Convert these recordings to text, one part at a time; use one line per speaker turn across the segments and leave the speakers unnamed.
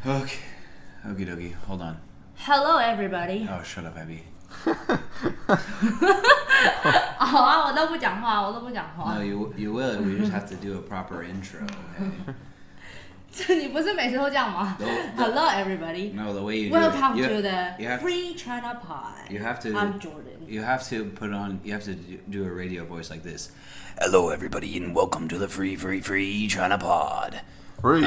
Okay. Okie dokie. Hold on.
Hello, everybody.
Oh, shut up, Abby.
好啊，我都不讲话。
No, you will. We just have to do a proper intro. Okay?
你不是每次都这样吗 ？Hello, everybody.
No, the way you
Welcome
do it.
to the Free China Pod.
You have to.
I'm Jordan.
You have to put on. You have to do a radio voice like this. Hello, everybody, and welcome to the Free China Pod.
Free.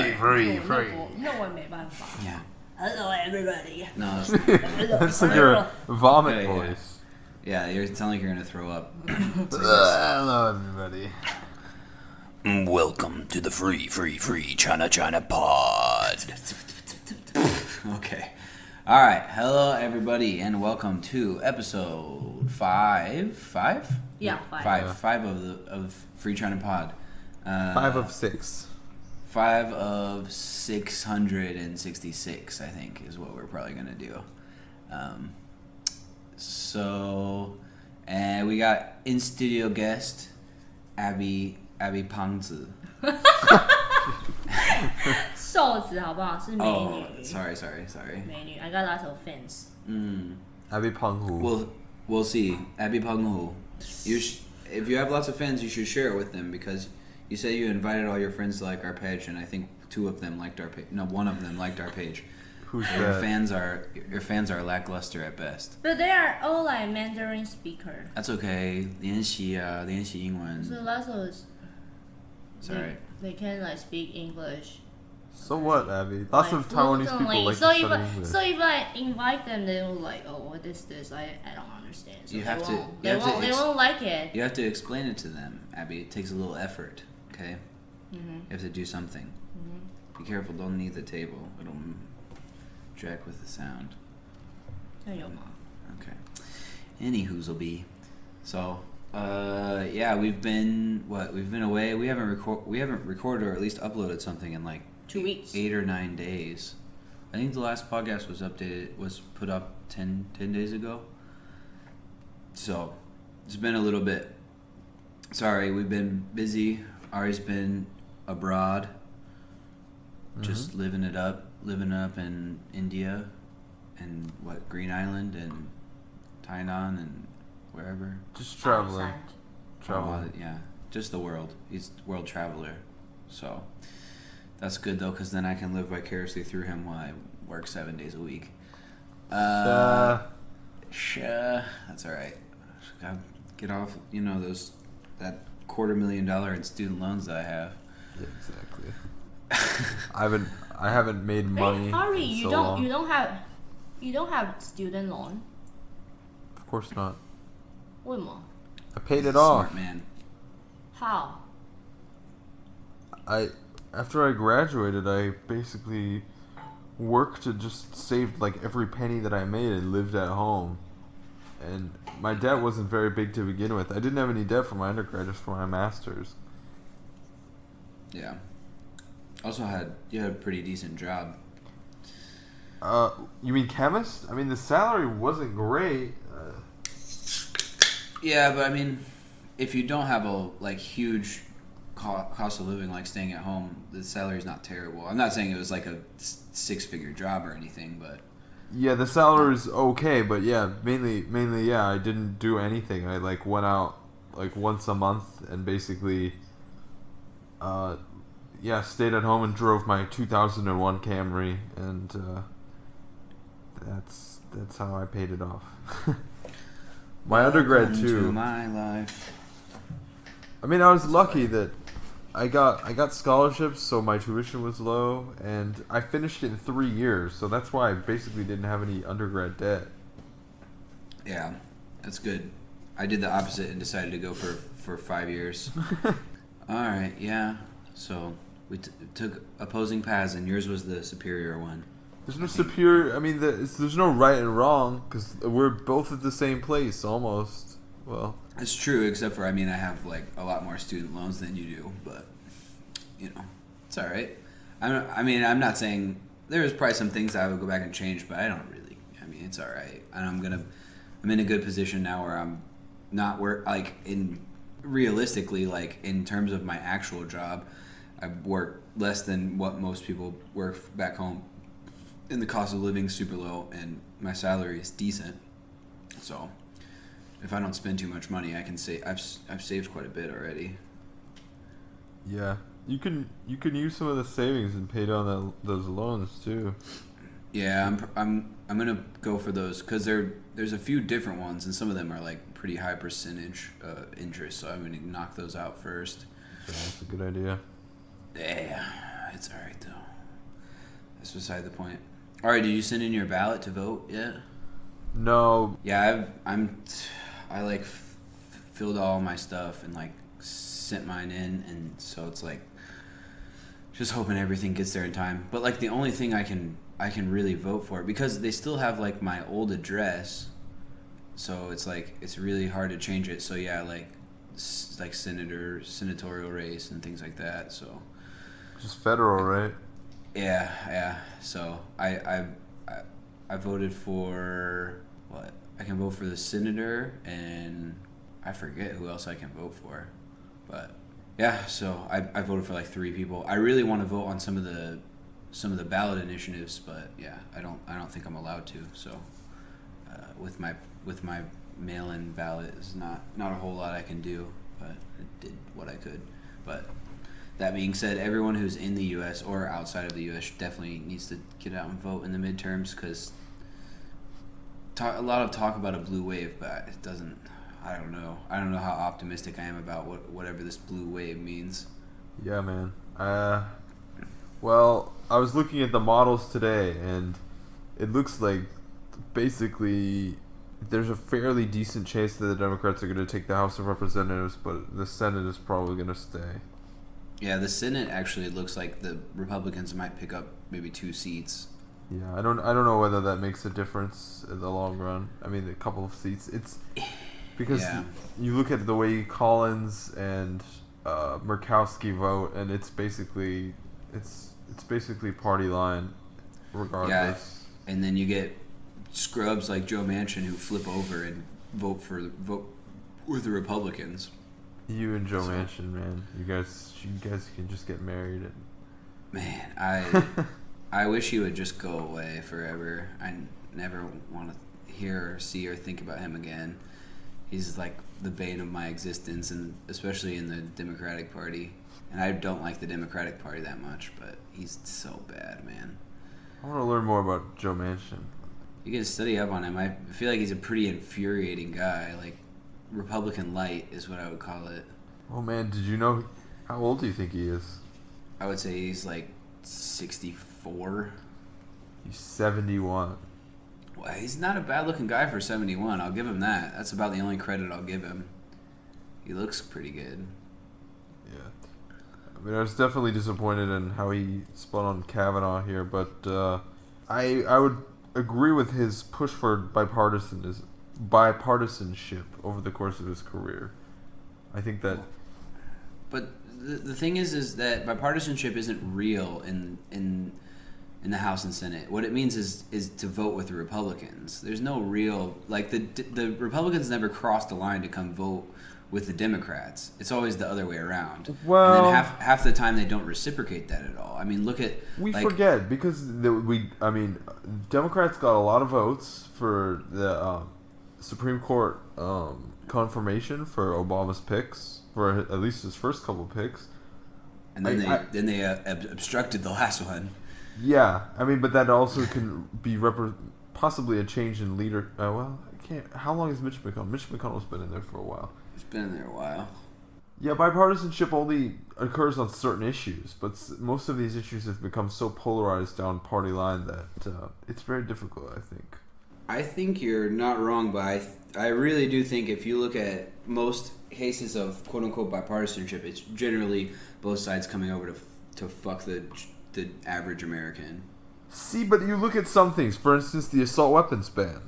那我没办法。
Yeah.
Hello, everybody.
No.
That's like your vomit
Yeah.
voice.
Yeah, you sound like you're gonna throw up.
Hello, everybody.
Welcome to the Free China Pod. Okay. All right. Hello, everybody, and welcome to episode 5.
Yeah,
5 of Free China Pod.
5 of 6.
5 of 666, I think, is what we're probably gonna do. And we got in studio guest Abby Pangzi.
瘦子好不好？是美
Oh,
女。
sorry.
美女 I got lots of fans.
Abby Penghu.
We'll see. Abby Penghu. If you have lots of fans, you should share it with them because you said you invited all your friends to like our page, and I think 2 of them liked our page. No, 1 of them liked our page.
Who's
Your
that?
fans are lackluster at best.
But they are all like Mandarin speaker.
That's okay. 练习英文.
So lots of
Sorry.
they can like speak English.
So what, Abby? Lots of Taiwanese people like to
so
study
if
English.
so if I invite them, they will like, oh, what is this? I don't understand. So
You
they
have to-
won't-
you
They
have to
won't. They won't like it.
You have to explain it to them, Abby. It takes a little effort, okay?
Mm-hmm.
You have to do something. Be careful, don't knead the table. It'll jack with the sound.
这样有吗？
Okay. Anywho's will be. So, yeah, we've been away. We haven't recorded or at least uploaded something in like
2 weeks.
8 or 9 days. I think the last podcast was put up 10 days ago. So, it's been a little bit. Sorry, we've been busy. Ari's been abroad. Just living it up in India and Green Island and Tainan and wherever.
Just traveling.
Yeah, just the world. He's a world traveler. So that's good though, because then I can live vicariously through him while I work 7 days a week. That's all right. Gotta get off, that $250,000 in student loans that I have.
Yeah, exactly. I haven't made money.
Hey, Ari,
in
you
so
don't
long.
you don't have student loan.
Of course not.
为什么
I paid it off.
Smart man.
How?
After I graduated, I basically worked to just save like every penny that I made and lived at home. And my debt wasn't very big to begin with. I didn't have any debt for my undergrad, just for my master's.
Yeah. Also you had a pretty decent job.
You mean chemist? I mean, the salary wasn't great.
Yeah, but I mean, if you don't have a huge cost of living, like staying at home, the salary's not terrible. I'm not saying it was like a 6-figure job or anything, but
Yeah, the salary's okay, but yeah, mainly, yeah, I didn't do anything. I went out once a month and basically, stayed at home and drove my 2001 Camry, and that's how I paid it off. My undergrad
Welcome
too.
to my life.
I mean, I was lucky that I got scholarships, so my tuition was low, and I finished it in 3 years. So that's why I basically didn't have any undergrad debt.
Yeah, that's good. I did the opposite and decided to go for 5 years. All right, yeah. So we took opposing paths, and yours was the superior one.
There's no superior. I mean, there's no right and wrong because we're both at the same place almost. Well,
It's true, except for I have a lot more student loans than you do, but it's all right. I'm not saying there's probably some things I would go back and change, but I don't really. It's all right. And I'm in a good position now where I'm not realistically in terms of my actual job, I work less than what most people work back home. and the cost of living is super low, and my salary is decent. So if I don't spend too much money, I can say I've saved quite a bit already.
Yeah, you can use some of the savings and pay down those loans too.
Yeah, I'm gonna go for those because there's a few different ones, and some of them are like pretty high percentage interest. So I'm gonna knock those out first.
So that's a good idea.
Yeah, it's all right though. That's beside the point. All right, did you send in your ballot to vote yet?
No.
Yeah, I like filled all my stuff and like sent mine in, and so it's like just hoping everything gets there in time. But like the only thing I can really vote for, because they still have like my old address, so it's like it's really hard to change it. So yeah, like senatorial race and things like that. So
Just federal, right?
yeah. So I voted for what? I can vote for the senator, and I forget who else I can vote for. But yeah, so I voted for like 3 people. I really want to vote on some of the ballot initiatives, but yeah, I don't think I'm allowed to. So with my mail-in ballot is not a whole lot I can do, but I did what I could. But that being said, everyone who's in the U.S. or outside of the U.S. definitely needs to get out and vote in the midterms, because a lot of talk about a blue wave, but it doesn't. I don't know how optimistic I am about whatever this blue wave means.
Yeah, man. Well, I was looking at the models today, and it looks like basically there's a fairly decent chance that the Democrats are going to take the House of Representatives, but the Senate is probably going to stay.
Yeah, the Senate actually looks like the Republicans might pick up maybe 2 seats.
Yeah, I don't know whether that makes a difference in the long run. I mean, a couple of seats. It's because you look at the way Collins and Murkowski vote, and it's basically party line, regardless.
Yeah, and then you get scrubs like Joe Manchin who flip over and vote with the Republicans.
You and Joe Manchin, man, you guys can just get married.
Man, I wish he would just go away forever. I never want to hear or see or think about him again. He's like the bane of my existence, and especially in the Democratic Party. And I don't like the Democratic Party that much, but he's so bad, man.
I want to learn more about Joe Manchin.
You can study up on him. I feel like he's a pretty infuriating guy. Like, Republican light is what I would call it.
Oh, man, did you know... How old do you think he is?
I would say he's like 64.
He's 71.
Well, he's not a bad-looking guy for 71. I'll give him that. That's about the only credit I'll give him. He looks pretty good.
Yeah. I mean, I was definitely disappointed in how he spun on Kavanaugh here, but I would agree with his push for bipartisanship over the course of his career. I think that...
But the thing is that bipartisanship isn't real in the House and Senate. What it means is to vote with the Republicans. There's no real, like, the Republicans never crossed the line to come vote with the Democrats. It's always the other way around.
Well,
and then half the time they don't reciprocate that at all. I mean, look at...
We forget, because Democrats got a lot of votes for the Supreme Court confirmation for Obama's picks, for at least his first couple picks.
And then they obstructed the last one.
Yeah, I mean, but that also can be possibly a change in leader. Well, I can't. How long is Mitch McConnell? Mitch McConnell's been in there for a while.
He's been in there a while.
Yeah, bipartisanship only occurs on certain issues, but most of these issues have become so polarized down party line that it's very difficult, I think.
I think you're not wrong, but I really do think if you look at most cases of quote-unquote bipartisanship, it's generally both sides coming over to fuck the average American.
See, but you look at some things. For instance, the assault weapons ban.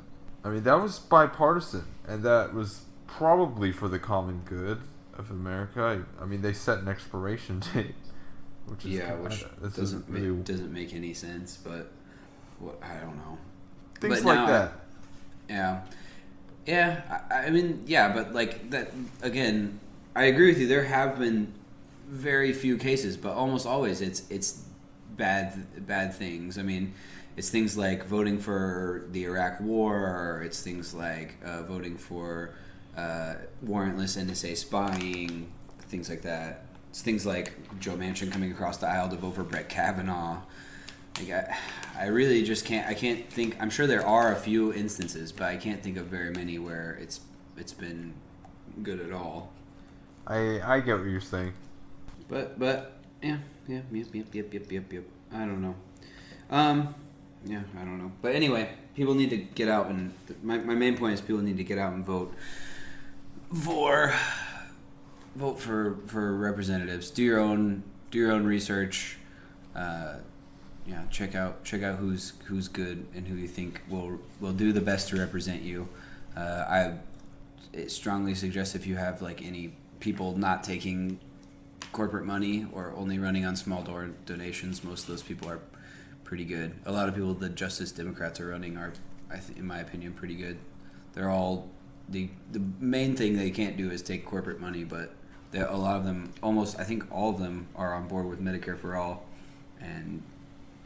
I mean, that was bipartisan, and that was probably for the common good of America. I mean, they set an expiration date, which doesn't make
any sense. But I don't know.
Things like that.
Yeah. I mean, yeah, but like that again. I agree with you. There have been very few cases, but almost always it's bad things. I mean, it's things like voting for the Iraq War, or it's things like voting for warrantless NSA spying, things like that. It's things like Joe Manchin coming across the aisle to vote for Brett Kavanaugh. Like I really just can't. I can't think. I'm sure there are a few instances, but I can't think of very many where it's been good at all.
I get what you're saying.
But yeah, yep. I don't know. Yeah, I don't know. But anyway, people need to get out and my main point is people need to get out and vote for representatives. Do your own research. Yeah, check out who's good and who you think will do the best to represent you. I strongly suggest if you have like any people not taking corporate money or only running on small donations, most of those people are pretty good. A lot of people the Justice Democrats are running are, in my opinion, pretty good. They're all the main thing they can't do is take corporate money, but a lot of them, I think all of them are on board with Medicare for all and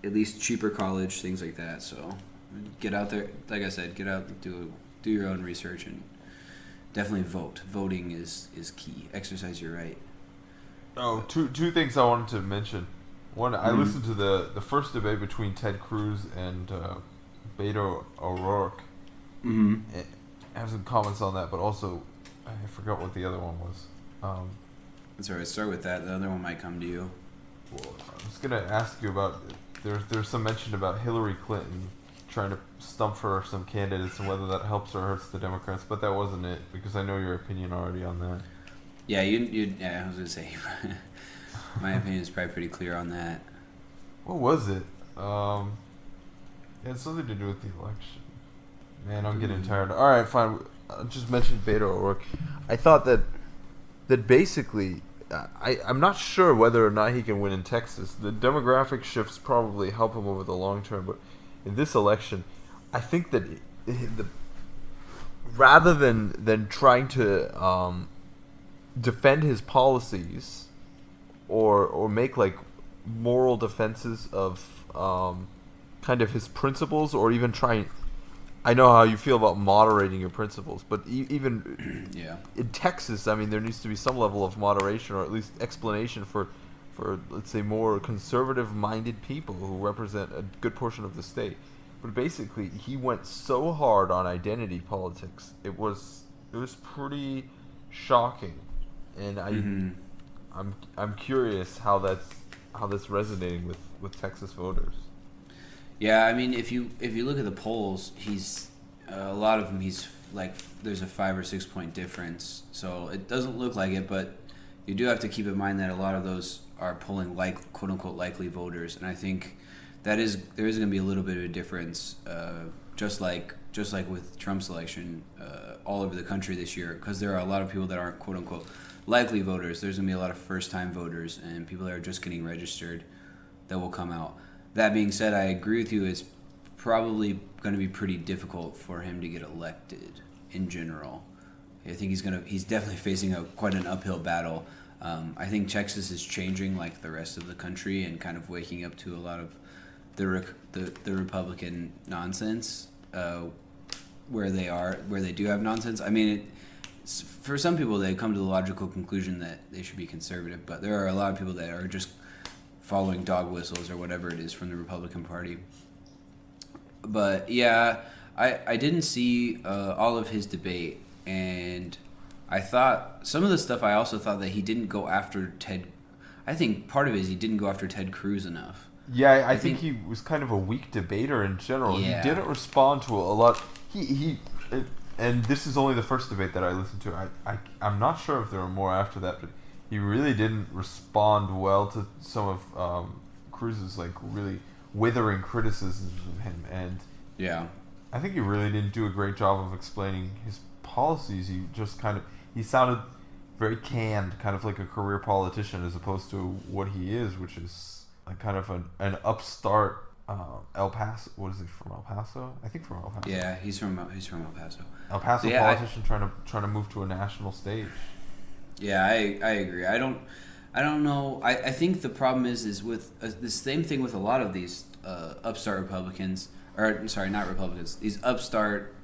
at least cheaper college, things like that. So get out there, like I said, get out and do your own research and definitely vote. Voting is key. Exercise your right.
Oh, two things I wanted to mention. One, I listened to the first debate between Ted Cruz and Beto O'Rourke.
Mm-hmm.
I have some comments on that, but also I forgot what the other one was.
That's all right. Start with that. The other one might come to you.
Well, I was gonna ask you about there's some mention about Hillary Clinton trying to stump for some candidates and whether that helps or hurts the Democrats, but that wasn't it because I know your opinion already on that.
Yeah, yeah, I was gonna say, my opinion is probably pretty clear on that.
What was it? It had something to do with the election. Man, I'm getting tired. All right, fine. I just mentioned Beto O'Rourke. I thought that basically, I'm not sure whether or not he can win in Texas. The demographic shifts probably help him over the long term, but in this election, I think that rather than trying to defend his policies or make like moral defenses of kind of his principles, or even trying. I know how you feel about moderating your principles, but even
yeah.
In Texas, I mean, there needs to be some level of moderation, or at least explanation for let's say more conservative-minded people who represent a good portion of the state. But basically, he went so hard on identity politics. It was pretty shocking, and I'm curious how that's resonating with Texas voters.
Yeah, I mean, if you look at the polls, he's a lot of them. He's like there's a 5 or 6 point difference, so it doesn't look like it. But you do have to keep in mind that a lot of those are polling like quote unquote likely voters, and I think there is going to be a little bit of a difference, just like with Trump's election all over the country this year, because there are a lot of people that aren't quote unquote likely voters. There's going to be a lot of first time voters and people that are just getting registered that will come out. That being said, I agree with you. It's probably going to be pretty difficult for him to get elected in general. I think he's definitely facing quite an uphill battle. I think Texas is changing like the rest of the country and kind of waking up to a lot of the Republican nonsense where they do have nonsense. I mean, for some people they come to the logical conclusion that they should be conservative, but there are a lot of people that are just following dog whistles or whatever it is from the Republican Party. But yeah, I didn't see all of his debate, and I thought some of the stuff I also thought that he didn't go after Ted. I think part of it is he didn't go after Ted Cruz enough.
Yeah, I think he was kind of a weak debater in general.
Yeah.
He didn't respond to a lot. And this is only the first debate that I listened to. I'm not sure if there were more after that, but he really didn't respond well to some of Cruz's like really withering criticisms of him, and
Yeah.
I think he really didn't do a great job of explaining his policies. He sounded very canned, kind of like a career politician, as opposed to what he is, which is like kind of an upstart El Paso. What is he from, El Paso? I think from El Paso.
Yeah, he's from El Paso.
El Paso
Yeah,
politician trying to move to a national stage.
Yeah, I agree. I don't know. I think the problem is with the same thing with a lot of these upstart Republicans, or sorry, not Republicans. These upstart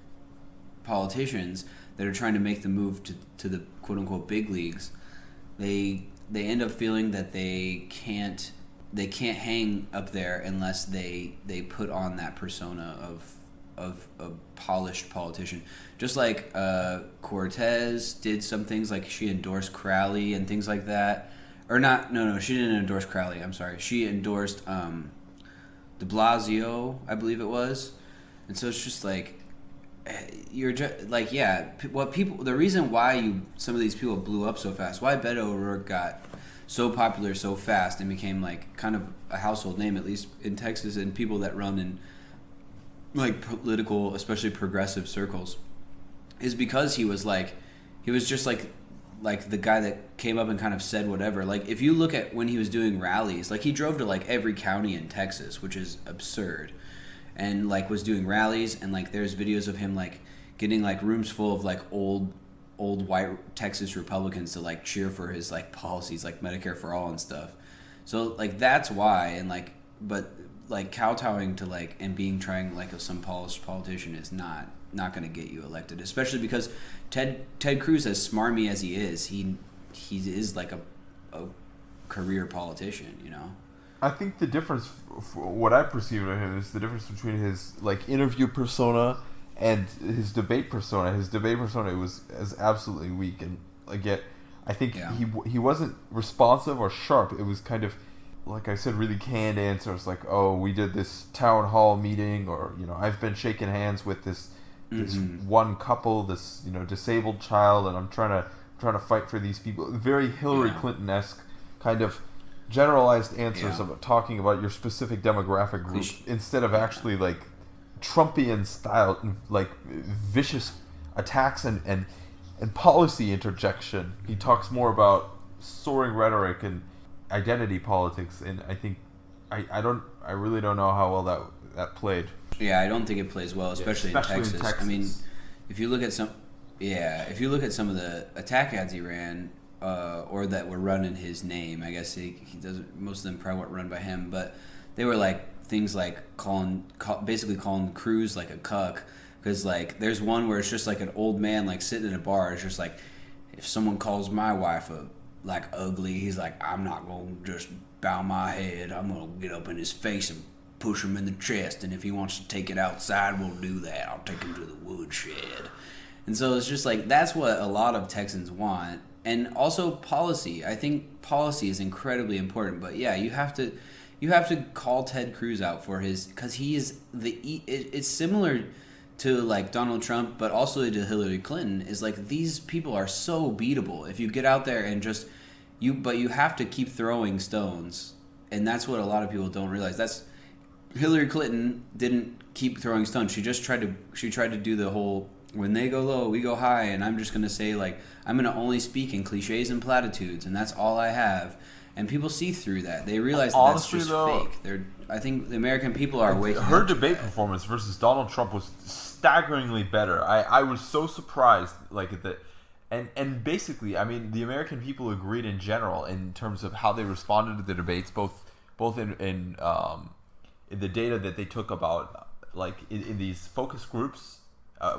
politicians that are trying to make the move to the quote unquote big leagues. They end up feeling that they can't hang up there unless they put on that persona of a polished politician. Just like Cortez did some things, like she endorsed Crowley and things like that. Or not, no, she didn't endorse Crowley, I'm sorry. She endorsed de Blasio, I believe it was. And so it's just like, you're just, like, yeah, the reason why some of these people blew up so fast, why Beto O'Rourke got so popular so fast and became like kind of a household name, at least in Texas, and people that run in like political, especially progressive circles, is because he was just like the guy that came up and kind of said whatever. Like, if you look at when he was doing rallies, like he drove to like every county in Texas, which is absurd, and like was doing rallies, and like there's videos of him like getting like rooms full of like old white Texas Republicans to like cheer for his like policies, like Medicare for all and stuff. So like that's why, and like, but like kowtowing to like and trying like some polished politician is not going to get you elected, especially because Ted Cruz, as smarmy as he is like a career politician, you know.
I think the difference, what I perceive of him, is the difference between his like interview persona and his debate persona. His debate persona is absolutely weak, and again, I think he wasn't responsive or sharp. It was kind of, like I said, really canned answers, like, "Oh, we did this town hall meeting," or, you know, "I've been shaking hands with this one couple, this, you know, disabled child, and I'm trying to fight for these people." Very Hillary Clinton-esque kind of generalized answers about talking about your specific demographic group, instead of actually like Trumpian style, like vicious attacks and policy interjection. He talks more about soaring rhetoric and identity politics, and I think I really don't know how well that played.
Yeah, I don't think it plays well, especially in Texas. I mean, if you look at some of the attack ads he ran, or that were run in his name, I guess he doesn't. Most of them probably weren't run by him, but they were like things like basically calling Cruz like a cuck, because like there's one where it's just like an old man like sitting in a bar. It's just like, if someone calls my wife like ugly, he's like, I'm not gonna just bow my head. I'm gonna get up in his face and push him in the chest, and if he wants to take it outside, we'll do that. I'll take him to the woodshed. And so it's just like, that's what a lot of Texans want. And also policy. I think policy is incredibly important. But yeah, you have to call Ted Cruz out for because he is it's similar to like Donald Trump, but also to Hillary Clinton. Is like, these people are so beatable if you get out there and just but you have to keep throwing stones, and that's what a lot of people don't realize. That's Hillary Clinton didn't keep throwing stones. She tried to do the whole, when they go low, we go high, and I'm just going to say, like, I'm going to only speak in cliches and platitudes, and that's all I have. And people see through that. They realize that
Honestly,
that's just
though,
fake. I think the American people are waking
her
up.
debate performance versus Donald Trump was staggeringly better. I was so surprised, like, that. And basically, I mean, the American people agreed in general in terms of how they responded to the debates, both in the data that they took about, like, in these focus groups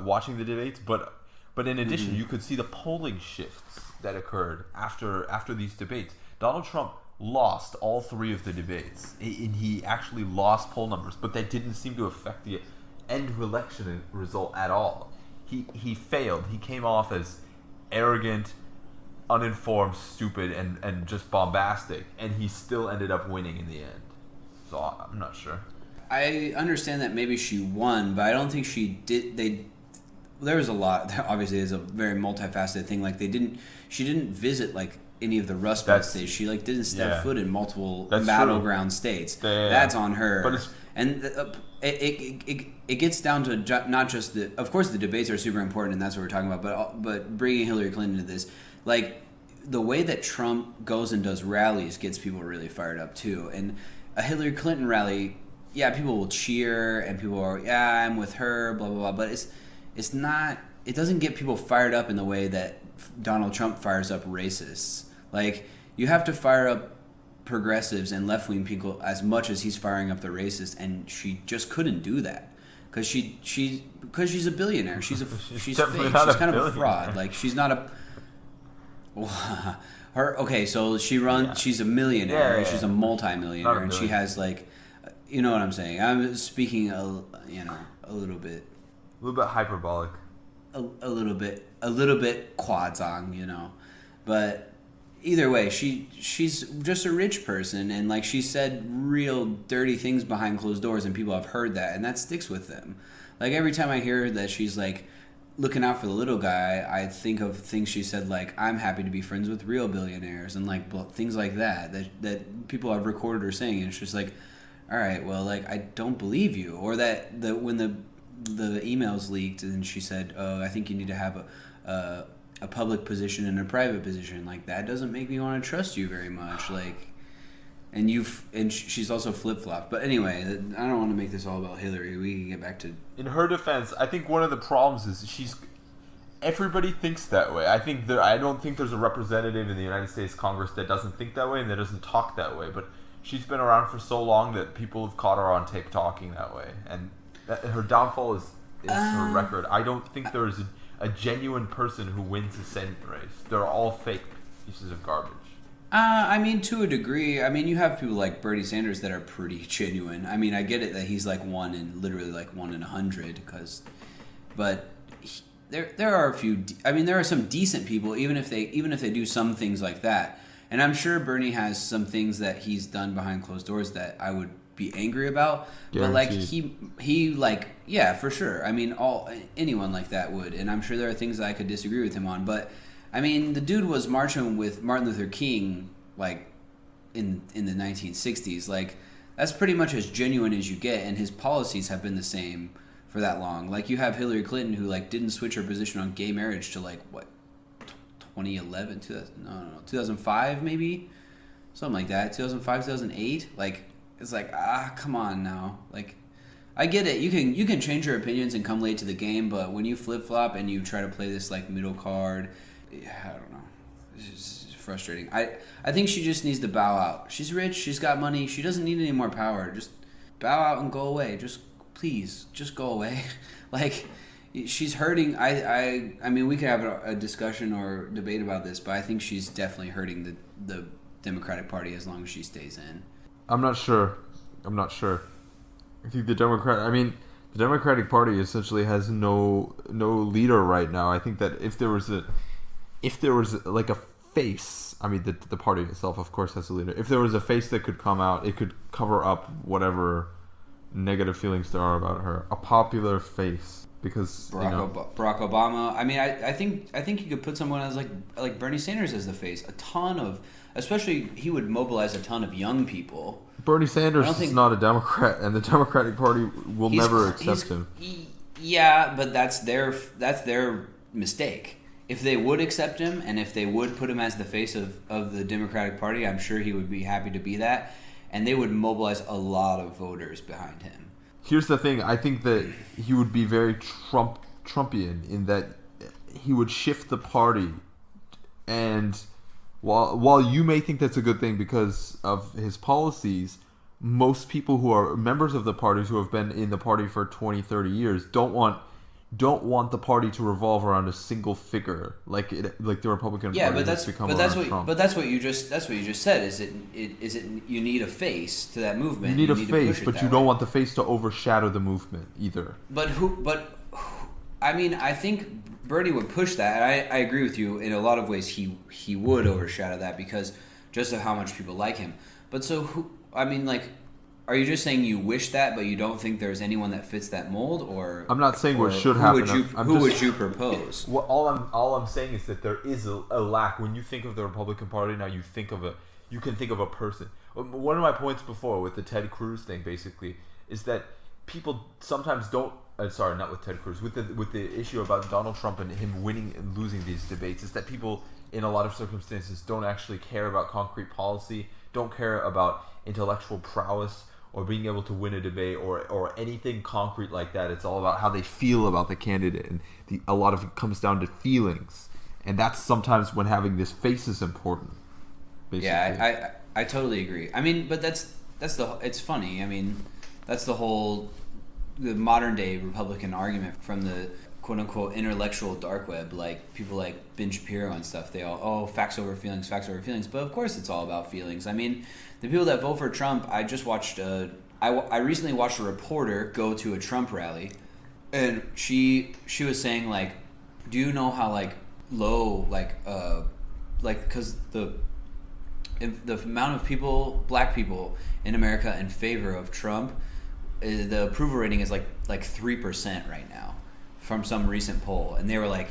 watching the debates, but in addition, you could see the polling shifts that occurred after these debates. Donald Trump lost all three of the debates, and he actually lost poll numbers, but that didn't seem to affect the end election result at all. He failed. He came off as arrogant, uninformed, stupid, and just bombastic, and he still ended up winning in the end. So I'm not sure.
I understand that maybe she won, but I don't think she did. There was a lot. Obviously, it's a very multifaceted thing. Like, she didn't visit like any of the Rust Belt states. She like didn't step foot in multiple battleground states. That's on her.
But
it gets down to not just of course the debates are super important, and that's what we're talking about. But bringing Hillary Clinton into this, like, the way that Trump goes and does rallies gets people really fired up too. And a Hillary Clinton rally, yeah, people will cheer and people are, yeah, I'm with her, blah blah blah. But it's not. It doesn't get people fired up in the way that Donald Trump fires up racists. Like, you have to fire up progressives and left-wing people as much as he's firing up the racists, and she just couldn't do that because she's a billionaire. She's
definitely
fake.
not
She's
a
kind of a
billionaire.
fraud. Like she's not a so she runs.
Yeah.
She's a millionaire.
Yeah,
Right?
yeah,
She's a
yeah.
multi-millionaire,
Not a
and she
billionaire.
has like, you know what I'm saying. I'm speaking a little bit.
A little bit hyperbolic.
A little bit quadzong, but either way, she's just a rich person, and like she said real dirty things behind closed doors, and people have heard that, and that sticks with them. Like every time I hear that she's like looking out for the little guy, I think of things she said like, I'm happy to be friends with real billionaires, and like things like that people have recorded her saying, and it's just like, all right, well, like I don't believe you. Or that when the emails leaked and she said, oh, I think you need to have a public position and a private position. Like that doesn't make me want to trust you very much. Like, and she's also flip-flopped. But anyway, I don't want to make this all about Hillary. We can get back to...
In her defense, I think one of the problems is everybody thinks that way. I don't think there's a representative in the United States Congress that doesn't think that way and that doesn't talk that way. But she's been around for so long that people have caught her on tape talking that way. And her downfall is her record. I don't think there is a genuine person who wins the Senate race. They're all fake pieces of garbage.
I mean, to a degree. I mean, you have people like Bernie Sanders that are pretty genuine. I mean, I get it that he's like literally like 1 in 100, but there are a few. I mean, there are some decent people, even if they do some things like that. And I'm sure Bernie has some things that he's done behind closed doors that I would be angry about.
Guaranteed.
But like he like, yeah, for sure. I mean, anyone like that would. And I'm sure there are things that I could disagree with him on, but I mean, the dude was marching with Martin Luther King like in the 1960s. Like that's pretty much as genuine as you get, and his policies have been the same for that long. Like you have Hillary Clinton who like didn't switch her position on gay marriage to like what 2011, 2005 maybe, something like that. 2005, 2008. Like it's like come on now. Like I get it. You can change your opinions and come late to the game, but when you flip flop and you try to play this like middle card, I don't know. It's just frustrating. I think she just needs to bow out. She's rich. She's got money. She doesn't need any more power. Just bow out and go away. Please, just go away. Like, she's hurting. I mean, we could have a discussion or debate about this, but I think she's definitely hurting the Democratic Party as long as she stays in.
I'm not sure. I think the Democratic Party essentially has no leader right now. I think that if there was like a face, I mean the party itself of course has a leader. If there was a face that could come out, it could cover up whatever negative feelings there are about her. A popular face, because
Barack Obama. I mean, I think you could put someone as like Bernie Sanders as the face. Especially he would mobilize a ton of young people.
Bernie Sanders is not a Democrat, and the Democratic Party will never accept him.
Yeah, but that's their mistake. If they would accept him, and if they would put him as the face of the Democratic Party, I'm sure he would be happy to be that, and they would mobilize a lot of voters behind him.
Here's the thing. I think that he would be very Trumpian in that he would shift the party, and while you may think that's a good thing because of his policies, most people who are members of the parties who have been in the party for 20, 30 years don't want the party to revolve around a single figure like the Republican Party has become around Trump.
But that's what you just said. Is it you need a face to that movement?
You need a face, but you don't want the face to overshadow the movement either.
But I mean, I think Bernie would push that. And I agree with you in a lot of ways. He would overshadow that because just of how much people like him. But so who? I mean, like, are you just saying you wish that, but you don't think there's anyone that fits that mold? Or
I'm not saying what should happen.
Who would you propose?
All I'm saying is that there is a lack. When you think of the Republican Party now, you can think of a person. One of my points before with the Ted Cruz thing, basically, is that people sometimes don't. Sorry, not with Ted Cruz. With the issue about Donald Trump and him winning and losing these debates, is that people in a lot of circumstances don't actually care about concrete policy, don't care about intellectual prowess or being able to win a debate or anything concrete like that. It's all about how they feel about the candidate, and a lot of it comes down to feelings, and that's sometimes when having this face is important. basically.
Yeah, I totally agree. I mean, but that's it's funny. I mean, that's the modern day Republican argument from the quote unquote intellectual dark web, like people like Ben Shapiro and stuff. They all facts over feelings, facts over feelings. But of course, it's all about feelings. I mean, the people that vote for Trump. I just watched. I recently watched a reporter go to a Trump rally, and she was saying like, do you know how like low like because the amount of people, black people in America in favor of Trump, the approval rating is like 3% right now from some recent poll, and they're like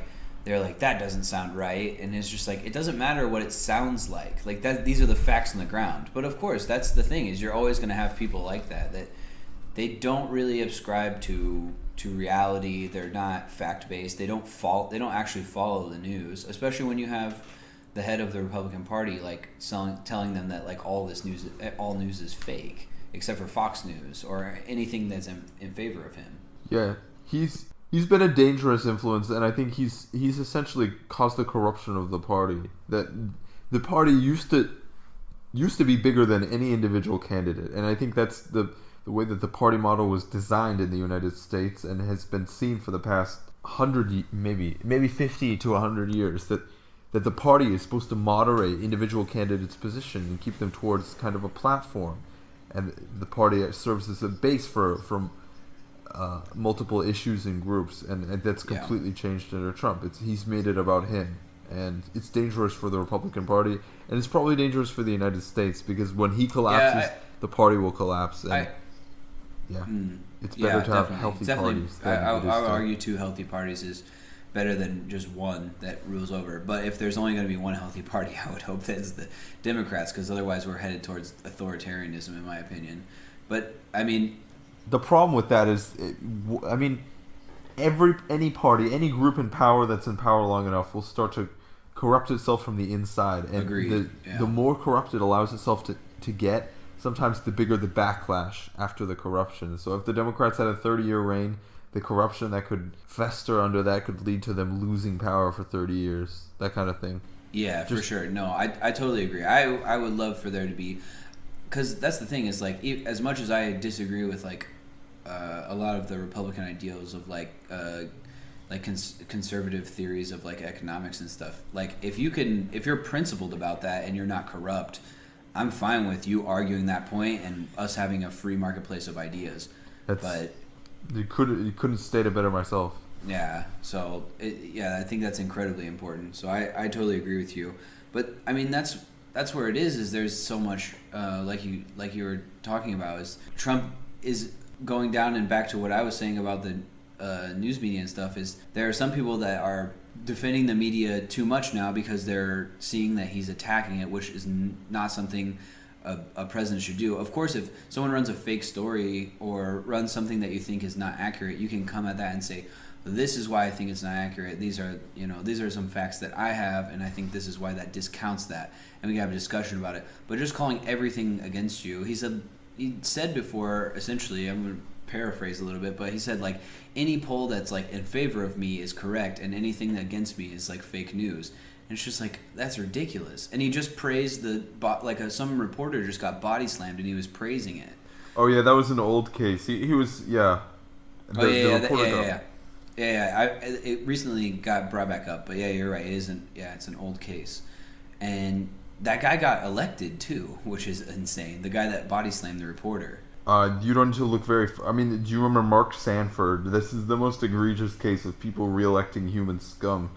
that doesn't sound right, and it's just like it doesn't matter what it sounds like that. These are the facts on the ground. But of course, that's the thing, is you're always going to have people like that they don't really ascribe to reality. They're not fact based. They don't actually follow the news, especially when you have the head of the Republican Party like telling them that like all news is fake except for Fox News or anything that's in favor of him.
Yeah, he's been a dangerous influence, and I think he's essentially caused the corruption of the party. That the party used to be bigger than any individual candidate, and I think that's the way that the party model was designed in the United States and has been seen for the past 100, maybe 50 to 100 years, that the party is supposed to moderate individual candidates' position and keep them towards kind of a platform, and the party serves as a base for multiple issues and groups, and that's completely changed under Trump. He's made it about him, and it's dangerous for the Republican Party, and it's probably dangerous for the United States, because when he collapses, the party will collapse. And it's better to have healthy parties.
I would argue 2 healthy parties is better than just one that rules over. But if there's only going to be one healthy party, I would hope that it's the Democrats, because otherwise we're headed towards authoritarianism, in my opinion. But I mean,
the problem with that is, any party, any group in power that's in power long enough will start to corrupt itself from the inside. And
agreed.
The more corrupt it allows itself to get, sometimes the bigger the backlash after the corruption. So if the Democrats had a 30-year reign, the corruption that could fester under that could lead to them losing power for 30 years. That kind of thing.
Yeah, for sure. No, I totally agree. I would love for there to be, because that's the thing, is like, as much as I disagree with like a lot of the Republican ideals of like conservative theories of like economics and stuff, like if you're principled about that and you're not corrupt, I'm fine with you arguing that point and us having a free marketplace of ideas. But
you couldn't state it better myself.
Yeah. So I think that's incredibly important. So I totally agree with you. But I mean, that's where it is there's so much like you were talking about, is Trump is going down, and back to what I was saying about the news media and stuff, is there are some people that are defending the media too much now because they're seeing that he's attacking it, which is not something a president should do. Of course, if someone runs a fake story or runs something that you think is not accurate, you can come at that and say, this is why I think it's not accurate. These are some facts that I have, and I think this is why that discounts that, and we can have a discussion about it. But just calling everything against you, he said before, essentially, I'm going to paraphrase a little bit, but he said like, any poll that's like in favor of me is correct, and anything against me is like fake news. And it's just like, that's ridiculous. And he just praised some reporter just got body slammed and he was praising it.
Oh yeah, that was an old case. He was
It recently got brought back up, but yeah, you're right. It's an old case, and that guy got elected too, which is insane. The guy that body slammed the reporter.
You don't need to look very. Do you remember Mark Sanford? This is the most egregious case of people re-electing human scum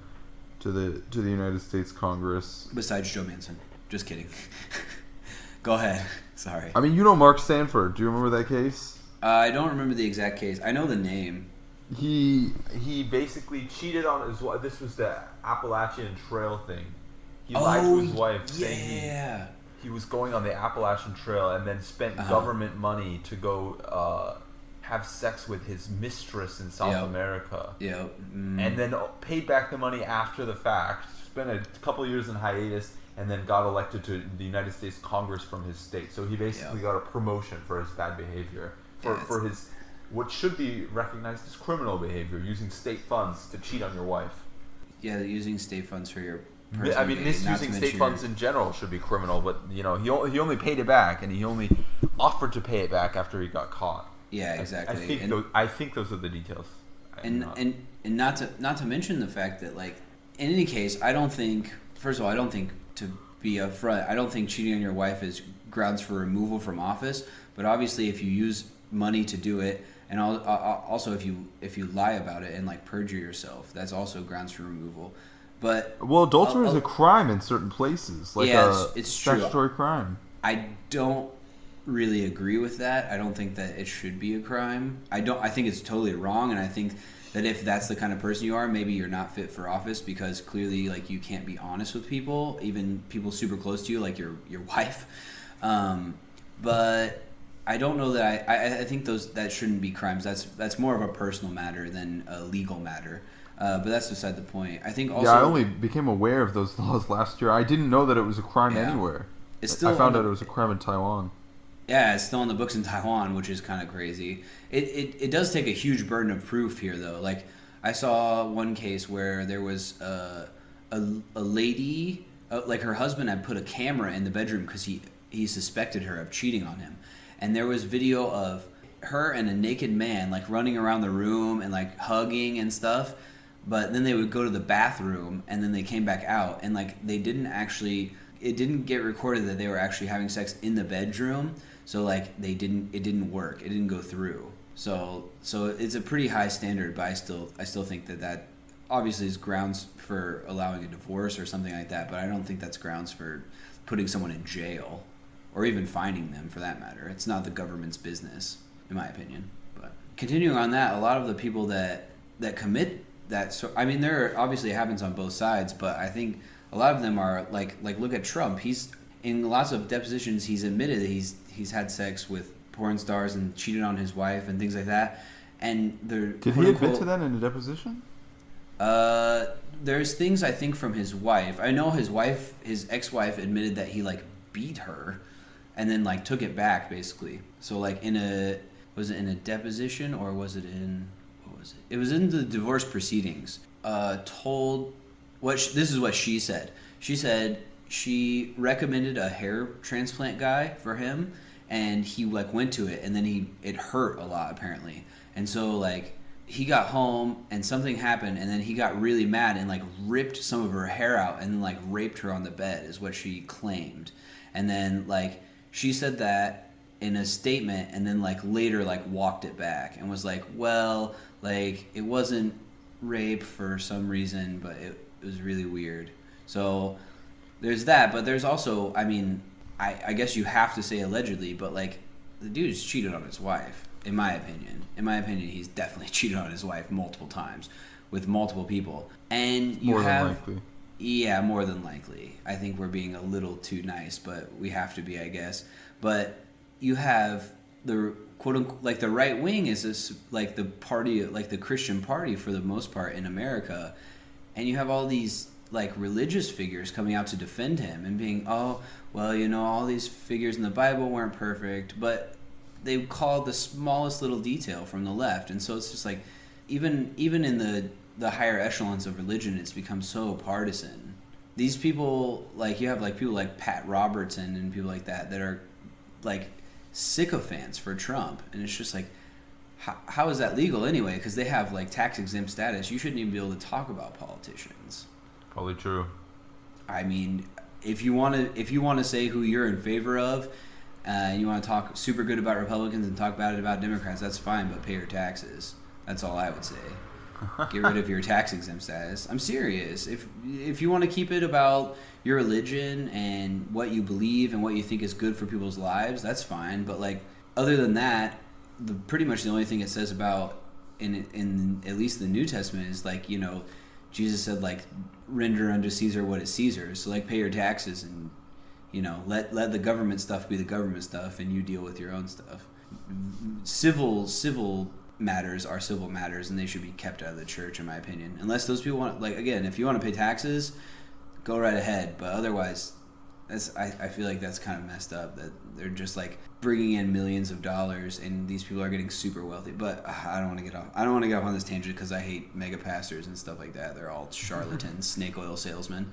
to the United States Congress.
Besides Joe Manchin. Just kidding. Go ahead. Sorry.
Mark Sanford. Do you remember that case?
I don't remember the exact case. I know the name.
He basically cheated on his wife. This was the Appalachian Trail thing. He lied to his wife, saying he was going on the Appalachian Trail, and then spent government money to go have sex with his mistress in South America. Yep. And then paid back the money after the fact. Spent a couple years in hiatus, and then got elected to the United States Congress from his state. So he basically got a promotion for his bad behavior, for his what should be recognized as criminal behavior, using state funds to cheat on your wife.
Yeah, using state funds for your person.
I mean, misusing state funds in general should be criminal, but he only paid it back, and he only offered to pay it back after he got caught.
Yeah, exactly.
I think those are the details.
And not to mention the fact that, like, in any case, I don't think, first of all, I don't think, to be upfront, I don't think cheating on your wife is grounds for removal from office. But obviously, if you use money to do it, and also if you lie about it and like perjure yourself, that's also grounds for removal. But
adultery is a crime in certain places, like
it's
statutory crime.
I don't really agree with that. I don't think that it should be a crime. I think it's totally wrong, and I think that if that's the kind of person you are, maybe you're not fit for office, because clearly, like, you can't be honest with people, even people super close to you, like your wife. But I don't know that I think that shouldn't be crimes. That's more of a personal matter than a legal matter. But that's beside the point. I think also.
Yeah, I only became aware of those laws last year. I didn't know that it was a crime anywhere.
It's still
I found out it was a crime in Taiwan.
Yeah, it's still on the books in Taiwan, which is kind of crazy. It does take a huge burden of proof here, though. Like, I saw one case where there was a lady, like, her husband had put a camera in the bedroom because he suspected her of cheating on him. And there was video of her and a naked man, like, running around the room and, like, hugging and stuff. But then they would go to the bathroom, and then they came back out. And, like, it didn't get recorded that they were actually having sex in the bedroom. So, like, it didn't work. It didn't go through. So it's a pretty high standard, but I still think that obviously is grounds for allowing a divorce or something like that. But I don't think that's grounds for putting someone in jail, or even fining them, for that matter. It's not the government's business, in my opinion. But continuing on that, a lot of the people that commit that, I mean, there obviously it happens on both sides, but I think a lot of them are like look at Trump. He's in lots of depositions. He's admitted that he's had sex with porn stars and cheated on his wife and things like that. And
did he admit to that in a deposition?
There's things, I think, from his wife. I know his ex-wife admitted that he, like, beat her, and then, like, took it back, basically. So, like, was it in a deposition, or was it in, what was it? It was in the divorce proceedings. This is what she said. She said she recommended a hair transplant guy for him, and he, like, went to it, and then it hurt a lot, apparently. And so, like, he got home and something happened, and then he got really mad and, like, ripped some of her hair out and then, like, raped her on the bed, is what she claimed. And then, like, she said that in a statement, and then, like, later, like, walked it back and was like, well, like, it wasn't rape for some reason, but it was really weird. So there's that, but there's also, I mean, I guess you have to say allegedly, but, like, the dude's cheated on his wife. In my opinion, he's definitely cheated on his wife multiple times with multiple people. And more than likely. Yeah, more than likely. I think we're being a little too nice, but we have to be, I guess. But you have the quote unquote, like, the right wing is this, like, the party, like the Christian party for the most part in America, and you have all these, like, religious figures coming out to defend him and being, oh, well, you know, all these figures in the Bible weren't perfect, but they call the smallest little detail from the left. And so it's just like, even in the higher echelons of religion, it's become so partisan. These people, like, you have, like, people like Pat Robertson and people like that are, like, sycophants for Trump. And it's just like, how is that legal anyway? Because they have, like, tax exempt status. You shouldn't even be able to talk about politicians.
Probably true.
I mean, if you want to say who you're in favor of, and you want to talk super good about Republicans and talk bad about Democrats, that's fine, but pay your taxes. That's all I would say. Get rid of your tax exempt status. I'm serious. If you want to keep it about your religion and what you believe and what you think is good for people's lives, that's fine. But, like, other than that, pretty much the only thing it says about in at least the New Testament is, like, you know, Jesus said, like, render unto Caesar what is Caesar's. So, like, pay your taxes and, you know, let the government stuff be the government stuff, and you deal with your own stuff. Civil matters are civil matters, and they should be kept out of the church, in my opinion. Unless those people want, like, again, if you want to pay taxes, go right ahead. But otherwise, I feel like that's kind of messed up. That they're just, like, bringing in millions of dollars, and these people are getting super wealthy. But I don't want to get off. I don't want to get off on this tangent because I hate mega pastors and stuff like that. They're all charlatans, snake oil salesmen.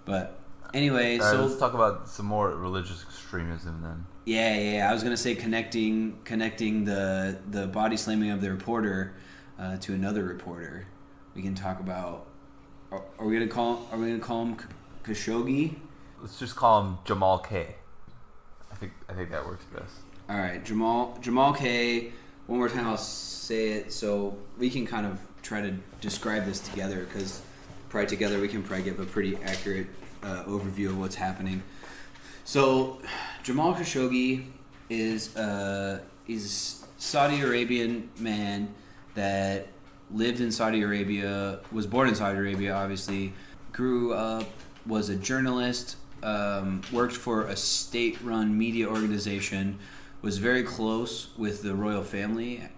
But anyway,
All right,
so
let's talk about some more religious extremism then.
yeah. I was gonna say connecting the body slamming of the reporter to another reporter. We can talk about. Are we gonna call him Khashoggi?
Let's just call him Jamal K. I think that works best.
All right, Jamal K. One more time, I'll say it so we can kind of try to describe this together, because probably together we can probably give a pretty accurate overview of what's happening. So, Jamal Khashoggi is he's a Saudi Arabian man that lived in Saudi Arabia, was born in Saudi Arabia, obviously, grew up, was a journalist, worked for a state-run media organization, was very close with the royal family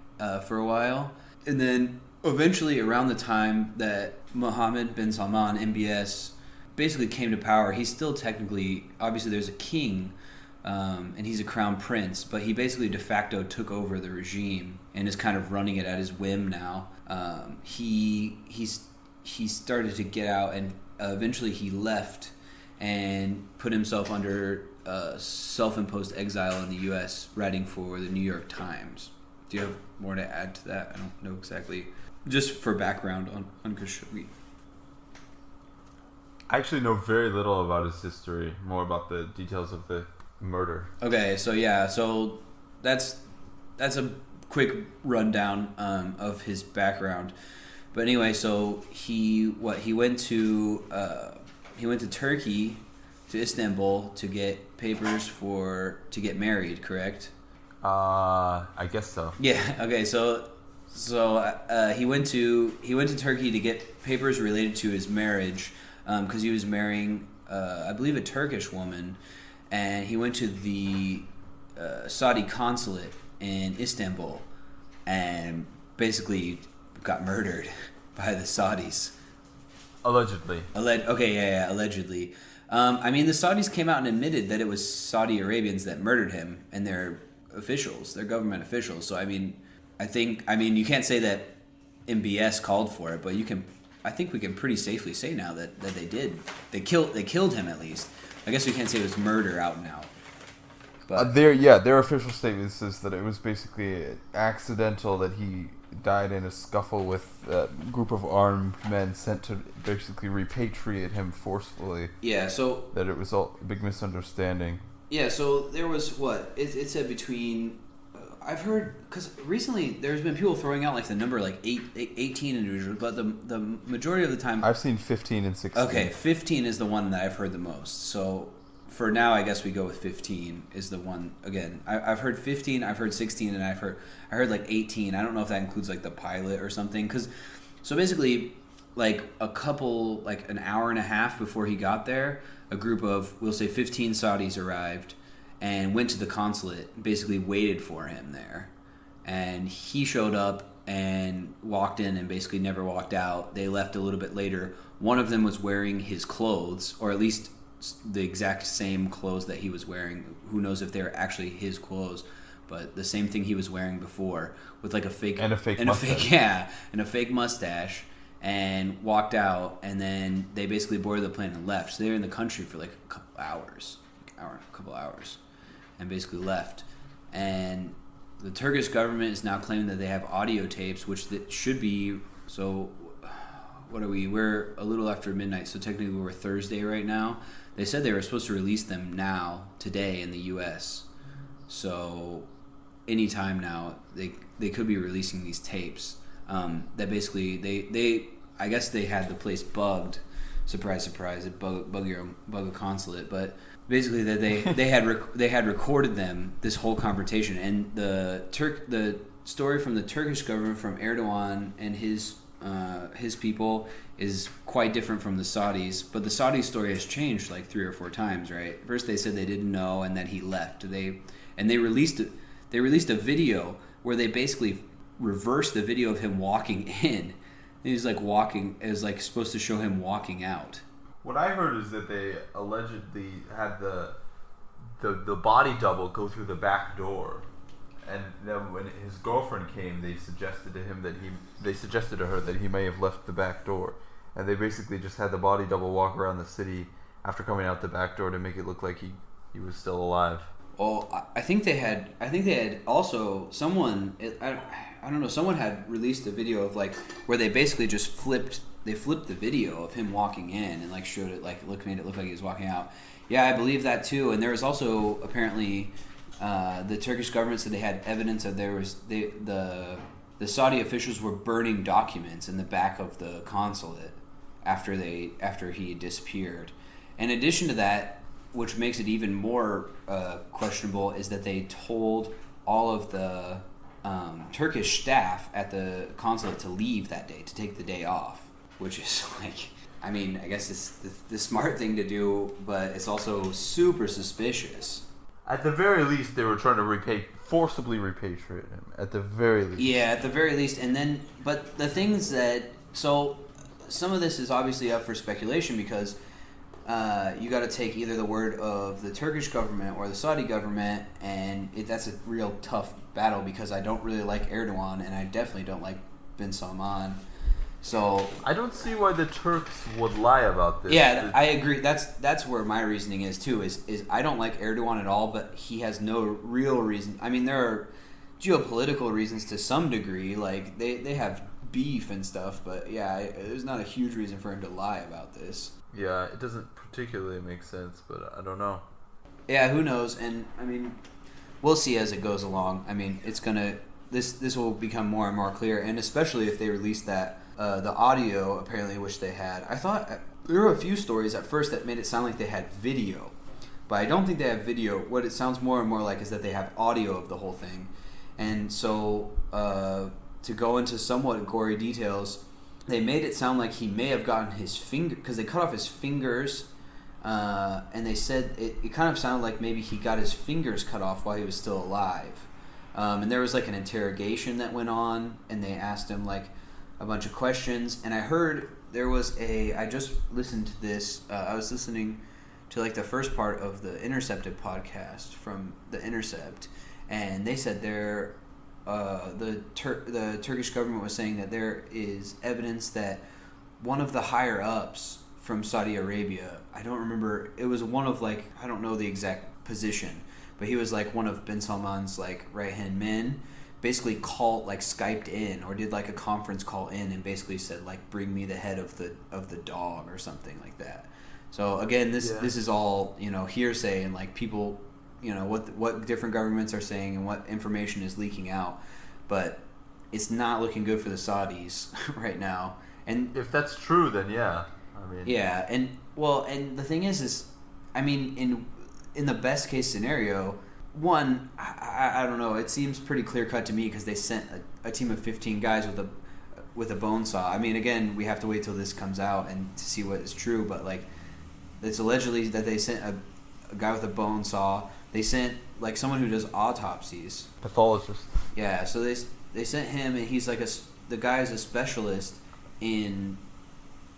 for a while, and then eventually around the time that Mohammed bin Salman, MBS, basically came to power, he's still technically, obviously there's a king, and he's a crown prince, but he basically de facto took over the regime and is kind of running it at his whim now. He started to get out, and eventually he left and put himself under self-imposed exile in the U.S., writing for the New York Times. Do you have more to add to that? I don't know exactly. Just for background on Khashoggi.
I actually know very little about his history, more about the details of the murder.
Okay, so that's a quick rundown of his background. But anyway, so he went to Turkey, to Istanbul, to get papers to get married, correct?
I guess so.
Yeah. Okay. So he went to Turkey to get papers related to his marriage, because he was marrying, I believe, a Turkish woman, and he went to the Saudi consulate in Istanbul, and basically got murdered by the Saudis.
Allegedly.
Allegedly. I mean, the Saudis came out and admitted that it was Saudi Arabians that murdered him, and their officials, their government officials. So I mean, you can't say that MBS called for it, but I think we can pretty safely say now that they did. They killed him, at least. I guess we can't say it was murder out and out. But
Their official statement says that it was basically accidental, that he died in a scuffle with a group of armed men sent to basically repatriate him forcefully.
yeah, so
That it was all a big misunderstanding.
yeah, so there was it said between. I've heard, because recently there's been people throwing out like the number like 18 individuals, but the majority of the time.
I've seen 15 and 16.
Okay, 15 is the one that I've heard the most. So for now, I guess we go with 15 is the one. Again, I've heard 15, I've heard 16, and I heard like 18. I don't know if that includes like the pilot or something. So basically, like an hour and a half before he got there, a group of, we'll say 15 Saudis arrived and went to the consulate, basically waited for him there. And he showed up and walked in and basically never walked out. They left a little bit later. One of them was wearing his clothes, or at least the exact same clothes that he was wearing. Who knows if they're actually his clothes, but the same thing he was wearing before, with like a fake mustache, and walked out. And then they basically boarded the plane and left. So they were in the country for like a couple hours, and basically left. And the Turkish government is now claiming that they have audio tapes, which should be, so what are we? We're a little after midnight, so technically we're Thursday right now. They said they were supposed to release them today in the U.S. So anytime now, they could be releasing these tapes. That basically I guess they had the place bugged. Surprise, surprise! Bug a consulate, but basically that they had recorded them, this whole confrontation, and the story from the Turkish government, from Erdogan and his people, is quite different from the Saudis. But the Saudi story has changed like 3 or 4 times, right? First they said they didn't know and that he left. They released a video where they basically reversed the video of him walking in. He's like walking, it was like supposed to show him walking out.
What I heard is that they allegedly had the body double go through the back door, and then when his girlfriend came, they suggested to her that he may have left the back door, and they basically just had the body double walk around the city
after coming out the back door to make it look like he was still alive.
Oh, I think they had also someone. I don't know. Someone had released a video of like where they basically just flipped the video of him walking in and like showed it made it look like he was walking out. Yeah, I believe that too. And there was also apparently the Turkish government said they had evidence that the Saudi officials were burning documents in the back of the consulate after he had disappeared. In addition to that, which makes it even more questionable, is that they told all of the Turkish staff at the consulate to leave that day, to take the day off, which is like, I mean, I guess it's the smart thing to do, but it's also super suspicious.
At the very least, they were trying to forcibly repatriate him. At the very least.
Yeah, at the very least. And then, but the things that, so some of this is obviously up for speculation because you got to take either the word of the Turkish government or the Saudi government, and that's a real tough battle because I don't really like Erdogan, and I definitely don't like bin Salman. So
I don't see why the Turks would lie about this.
yeah, I agree. That's where my reasoning is too. Is I don't like Erdogan at all, but he has no real reason. I mean, there are geopolitical reasons to some degree. Like they have beef and stuff, but yeah, there's not a huge reason for him to lie about this.
Yeah, it doesn't particularly make sense, but I don't know.
Yeah, who knows? And I mean, we'll see as it goes along. I mean, it's gonna this will become more and more clear, and especially if they release that the audio apparently, which they had. I thought there were a few stories at first that made it sound like they had video, but I don't think they have video. What it sounds more and more like is that they have audio of the whole thing, and so to go into somewhat gory details, they made it sound like he may have gotten his finger, because they cut off his fingers, and they said it kind of sounded like maybe he got his fingers cut off while he was still alive. And there was like an interrogation that went on, and they asked him like a bunch of questions. And I heard there was I just listened to this, I was listening to like the first part of the Intercepted podcast from The Intercept, and they said the Turkish government was saying that there is evidence that one of the higher ups from Saudi Arabia, I don't remember, it was one of like, I don't know the exact position, but he was like one of bin Salman's like right hand men, basically Skyped in or did like a conference call in and basically said like, bring me the head of the dog or something like that. So again, this is all, hearsay and like people, what different governments are saying and what information is leaking out, but it's not looking good for the Saudis right now. And
if that's true, then yeah. I mean,
yeah, and the thing is, I mean, in the best case scenario, one, I don't know, it seems pretty clear cut to me because they sent a team of 15 guys with a bone saw. I mean, again, we have to wait till this comes out and to see what is true, but like, it's allegedly that they sent a guy with a bone saw. They sent like someone who does autopsies.
pathologist.
Yeah, so they sent him, and he's like the guy is a specialist in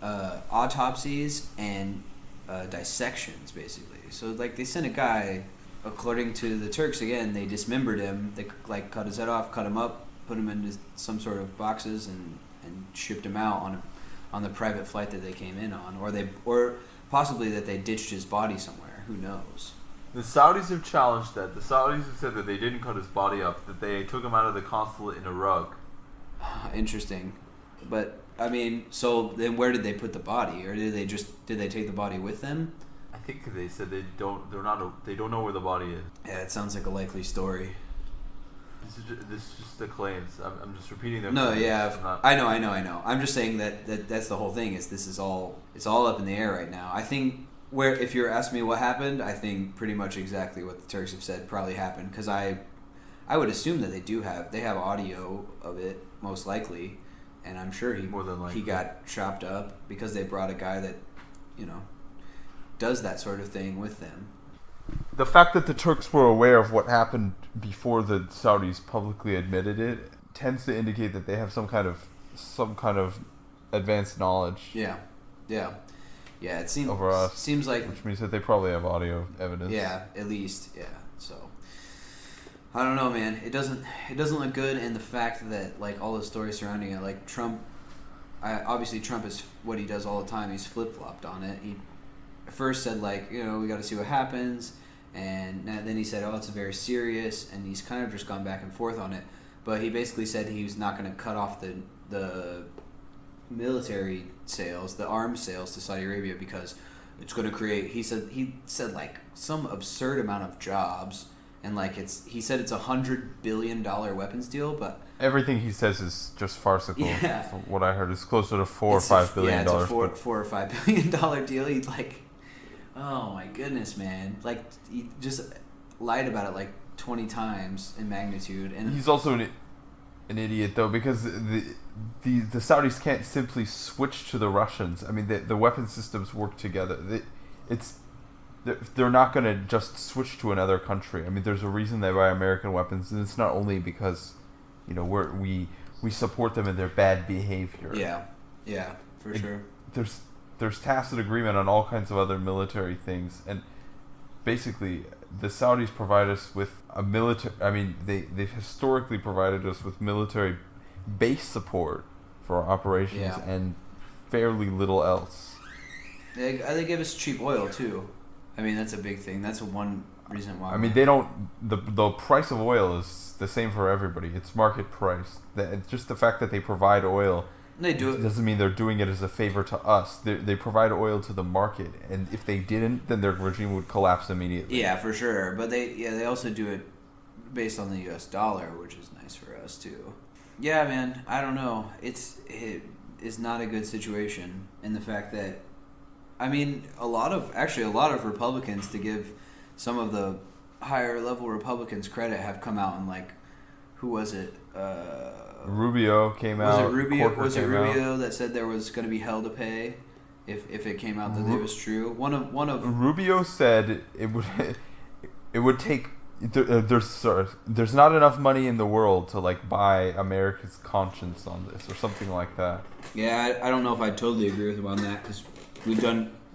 autopsies and dissections, basically. So like they sent a guy, according to the Turks, again, they dismembered him. They like cut his head off, cut him up, put him into some sort of boxes, and shipped him out on the private flight that they came in on, or possibly that they ditched his body somewhere. Who knows?
The Saudis have challenged that. The Saudis have said that they didn't cut his body up, that they took him out of the consulate in a rug.
Interesting. But I mean, so then where did they put the body, or did they take the body with them?
I think they said they don't know where the body is.
Yeah, it sounds like a likely story.
This is just the claims. I'm just repeating their
No,
claims.
yeah, I know. I'm just saying that's the whole thing. It's all up in the air right now. I think if you're asking me what happened, I think pretty much exactly what the Turks have said probably happened, because I would assume that they have audio of it most likely, and I'm sure
More than likely.
he got chopped up because they brought a guy that does that sort of thing with them.
The fact that the Turks were aware of what happened before the Saudis publicly admitted it tends to indicate that they have some kind of advanced knowledge.
Yeah. It seems
Over us.
Seems like,
Which means that they probably have audio evidence.
yeah, at least, yeah. So I don't know, man. It doesn't look good, and the fact that like all the stories surrounding it, like Trump, obviously Trump is what he does all the time. He's flip flopped on it. first said like, we got to see what happens, and then he said, oh, it's very serious, and he's kind of just gone back and forth on it. But he basically said he was not going to cut off the military sales, the arms sales to Saudi Arabia, because it's going to create. He said like some absurd amount of jobs, and like he said it's $100 billion weapons deal, but
Everything he says is just farcical.
Yeah.
From what I heard, it's closer to $4 or $5 billion.
Yeah, it's a
but
$4 or $5 billion deal. He like, oh my goodness, man! Like he just lied about it like 20 times in magnitude, and
he's also an idiot though, because the Saudis can't simply switch to the Russians. I mean, the weapon systems work together. They're not going to just switch to another country. I mean, there's a reason they buy American weapons, and it's not only because we support them in their bad behavior.
Yeah, for sure.
There's tacit agreement on all kinds of other military things, and basically the Saudis provide us with a military. I mean, they've historically provided us with military base support for our operations and fairly little else.
They give us cheap oil too. I mean, that's a big thing. That's one reason why.
I mean, they don't. The price of oil is the same for everybody. It's market price. Just the fact that they provide oil.
They do it.
Doesn't mean they're doing it as a favor to us. They provide oil to the market, and if they didn't, then their regime would collapse immediately.
Yeah, for sure. But they also do it based on the U.S. dollar, which is nice for us too. Yeah, man. I don't know. It is not a good situation, in the fact that, I mean, a lot of Republicans, to give some of the higher level Republicans credit, have come out and like, who was it?
Rubio came out.
Was it Rubio that said there was going to be hell to pay if it came out that it was true? One of
Rubio said it would take. There's not enough money in the world to like buy America's conscience on this, or something like that.
Yeah, I don't know if I totally agree with him on that, because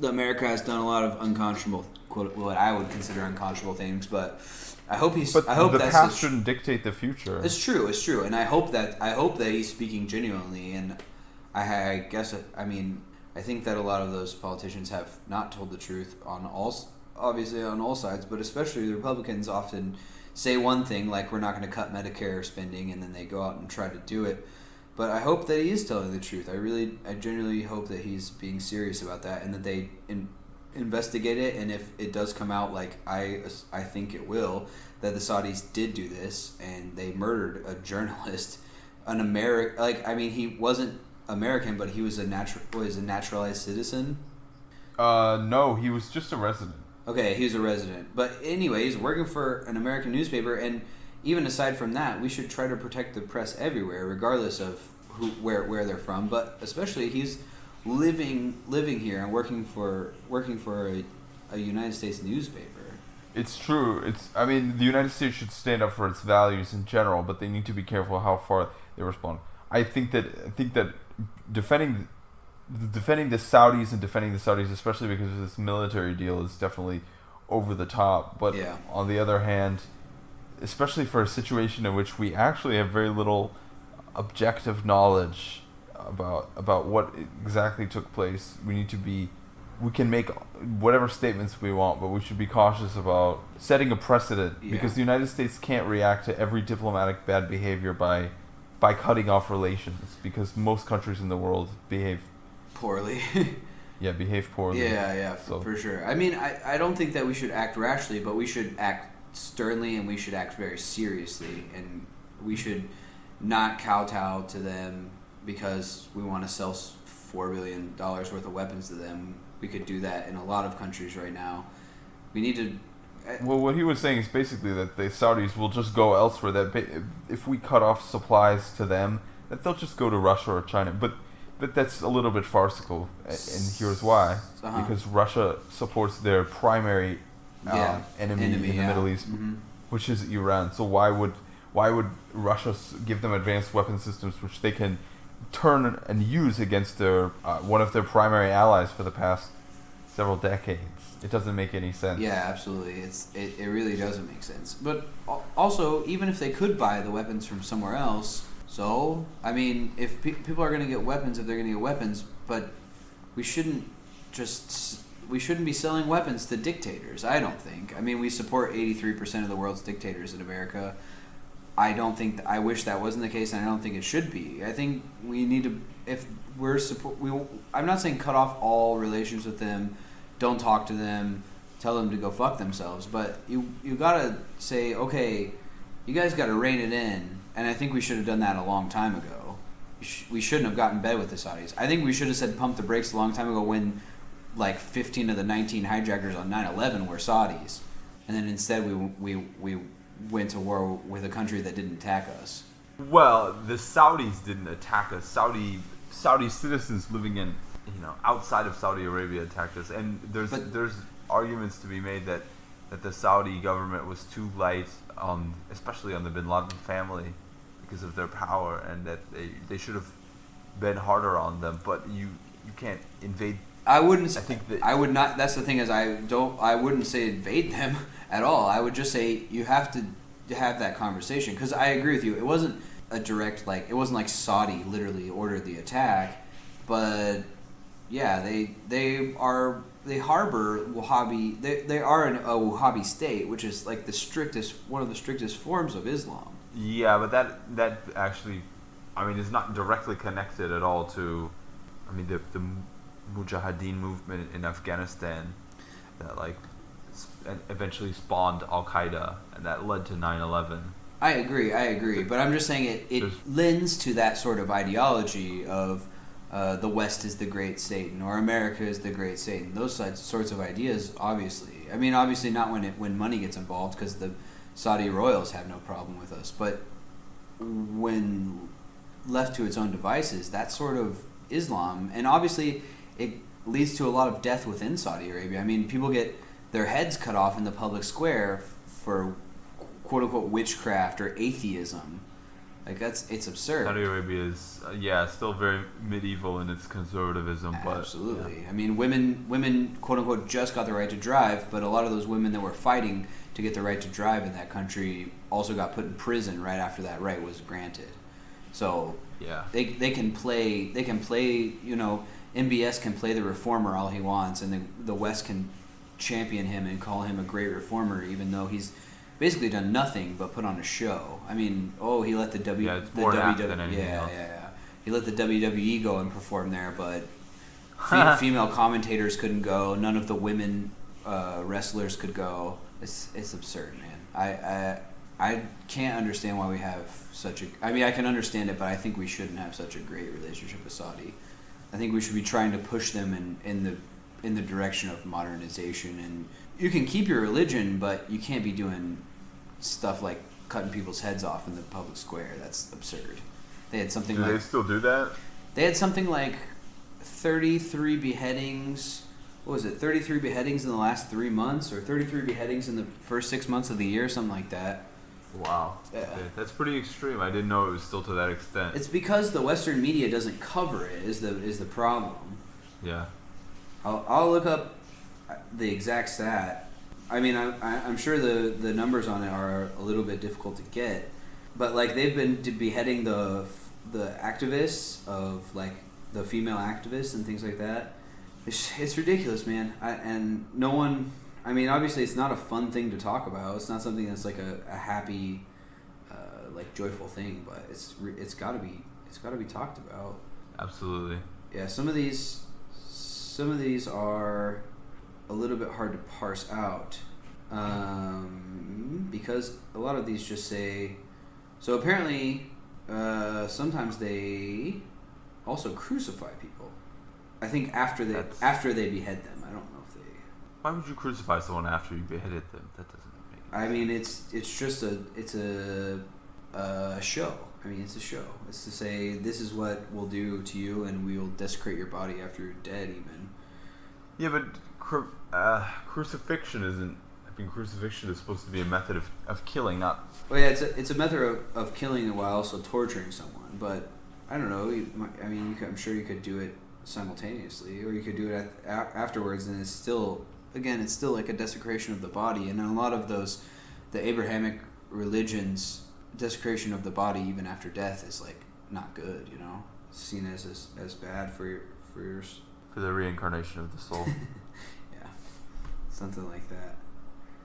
America has done a lot of unconscionable, what I would consider unconscionable things, but I hope
the past shouldn't dictate the future.
It's true, and I hope that he's speaking genuinely, and I guess I think that a lot of those politicians have not told the truth obviously on all sides, but especially the Republicans often say one thing, like we're not going to cut Medicare spending, and then they go out and try to do it. But I hope that he is telling the truth. I genuinely hope that he's being serious about that, and that they investigate it. And if it does come out, like I think it will, that the Saudis did do this and they murdered a journalist, he wasn't American, but he was a naturalized citizen.
No, he was just a resident.
Okay, he was a resident. But anyway, he's working for an American newspaper, and even aside from that, we should try to protect the press everywhere, regardless of where they're from. But especially, he's living here and working for a United States newspaper.
It's true. The United States should stand up for its values in general, but they need to be careful how far they respond. I think that defending the Saudis and defending the Saudis, especially because of this military deal, is definitely over the top. But on the other hand, especially for a situation in which we actually have very little objective knowledge about what exactly took place, we can make whatever statements we want, but we should be cautious about setting a precedent, because the United States can't react to every diplomatic bad behavior by cutting off relations, because most countries in the world behave
poorly.
Behave poorly.
For sure. I mean, I don't think that we should act rashly, but we should act sternly, and we should act very seriously, and we should not kowtow to them because we want to sell $4 billion worth of weapons to them. We could do that in a lot of countries right now. We need to...
Well, what he was saying is basically that the Saudis will just go elsewhere, that if we cut off supplies to them, that they'll just go to Russia or China. But that's a little bit farcical, and here's why. Because Russia supports their primary enemy in the Middle East, which is Iran. So why would Russia give them advanced weapon systems which they can turn and use against their one of their primary allies for the past several decades? It doesn't make any sense.
Yeah, absolutely. It really doesn't make sense. But also, even if they could buy the weapons from somewhere else, so I mean, if people are going to get weapons, but we shouldn't just shouldn't be selling weapons to dictators. I don't think. I mean, we support 83% of the world's dictators in America. I don't think. I wish that wasn't the case, and I don't think it should be. I think we need to. If we're support, I'm not saying cut off all relations with them. Don't talk to them. Tell them to go fuck themselves. But you gotta say, okay, you guys gotta rein it in. And I think we should have done that a long time ago. We shouldn't have gotten in bed with the Saudis. I think we should have said pump the brakes a long time ago when like 15 of the 19 hijackers on 9/11 were Saudis. And then instead we went to war with a country that didn't attack us.
Well, the Saudis didn't attack us. Saudi citizens living in outside of Saudi Arabia attacked us, and there's arguments to be made that the Saudi government was too light on, especially on the Bin Laden family, because of their power, and that they should have been harder on them. But you can't invade.
I wouldn't.
I think that
I would not. That's the thing is I wouldn't say invade them at all. I would just say you have to have that conversation, because I agree with you. It wasn't a direct it wasn't like Saudi literally ordered the attack, but yeah, they harbor Wahhabi. They are a Wahhabi state, which is like one of the strictest forms of Islam.
Yeah, but that actually, I mean, is not directly connected at all to, I mean, the Mujahideen movement in Afghanistan that eventually spawned Al Qaeda, and that led to 9/11.
I agree, but I'm just saying it lends to that sort of ideology of the West is the great Satan, or America is the great Satan. Those sorts of ideas, obviously. I mean, obviously not when money gets involved, because the Saudi royals have no problem with us. But when left to its own devices, that sort of Islam, and obviously it leads to a lot of death within Saudi Arabia. I mean, people get their heads cut off in the public square for quote-unquote witchcraft or atheism. It's absurd.
Saudi Arabia is still very medieval in its conservatism, but
absolutely.
Yeah.
I mean, women quote-unquote just got the right to drive, but a lot of those women that were fighting to get the right to drive in that country also got put in prison right after that right was granted. So
yeah,
they can play MBS can play the reformer all he wants, and the West can champion him and call him a great reformer, even though he's basically done nothing but put on a show. I mean, he let the
it's more apt than anything else.
He let the WWE go and perform there, but female commentators couldn't go. None of the women wrestlers could go. It's absurd, man. I can't understand why we have such a. I mean, I can understand it, but I think we shouldn't have such a great relationship with Saudi. I think we should be trying to push them in the direction of modernization. And you can keep your religion, but you can't be doing stuff like cutting people's heads off in the public square. That's absurd. They had something.
Do they still do that?
They had something like 33 beheadings. What was it? 33 beheadings in the last 3 months, or 33 beheadings in the first 6 months of the year, something like that.
Wow.
Yeah.
Okay. That's pretty extreme. I didn't know it was still to that extent.
It's because the Western media doesn't cover it. Is the problem?
Yeah.
I'll look up the exact stat. I mean, I'm sure the numbers on it are a little bit difficult to get, but they've been beheading the activists of the female activists and things like that. It's ridiculous, man. And no one. I mean, obviously, it's not a fun thing to talk about. It's not something that's a happy, joyful thing. But it's got to be talked about.
Absolutely.
Yeah, some of these are a little bit hard to parse out, because a lot of these just say. So apparently, sometimes they also crucify people. I think after they behead them. I don't know if they.
Why would you crucify someone after you beheaded them? That doesn't make any sense.
I mean, it's just a show. I mean, it's a show. It's to say this is what we'll do to you, and we will desecrate your body after you're dead, even.
Yeah, but crucifixion isn't. I mean, crucifixion is supposed to be a method of killing, not.
Well, yeah, it's a method of killing while also torturing someone. But I don't know. I'm sure you could do it simultaneously, or you could do it afterwards, and it's still like a desecration of the body. And in a lot of the Abrahamic religions, desecration of the body even after death is not good. It's seen as bad for the
reincarnation of the soul.
Yeah. Something like that.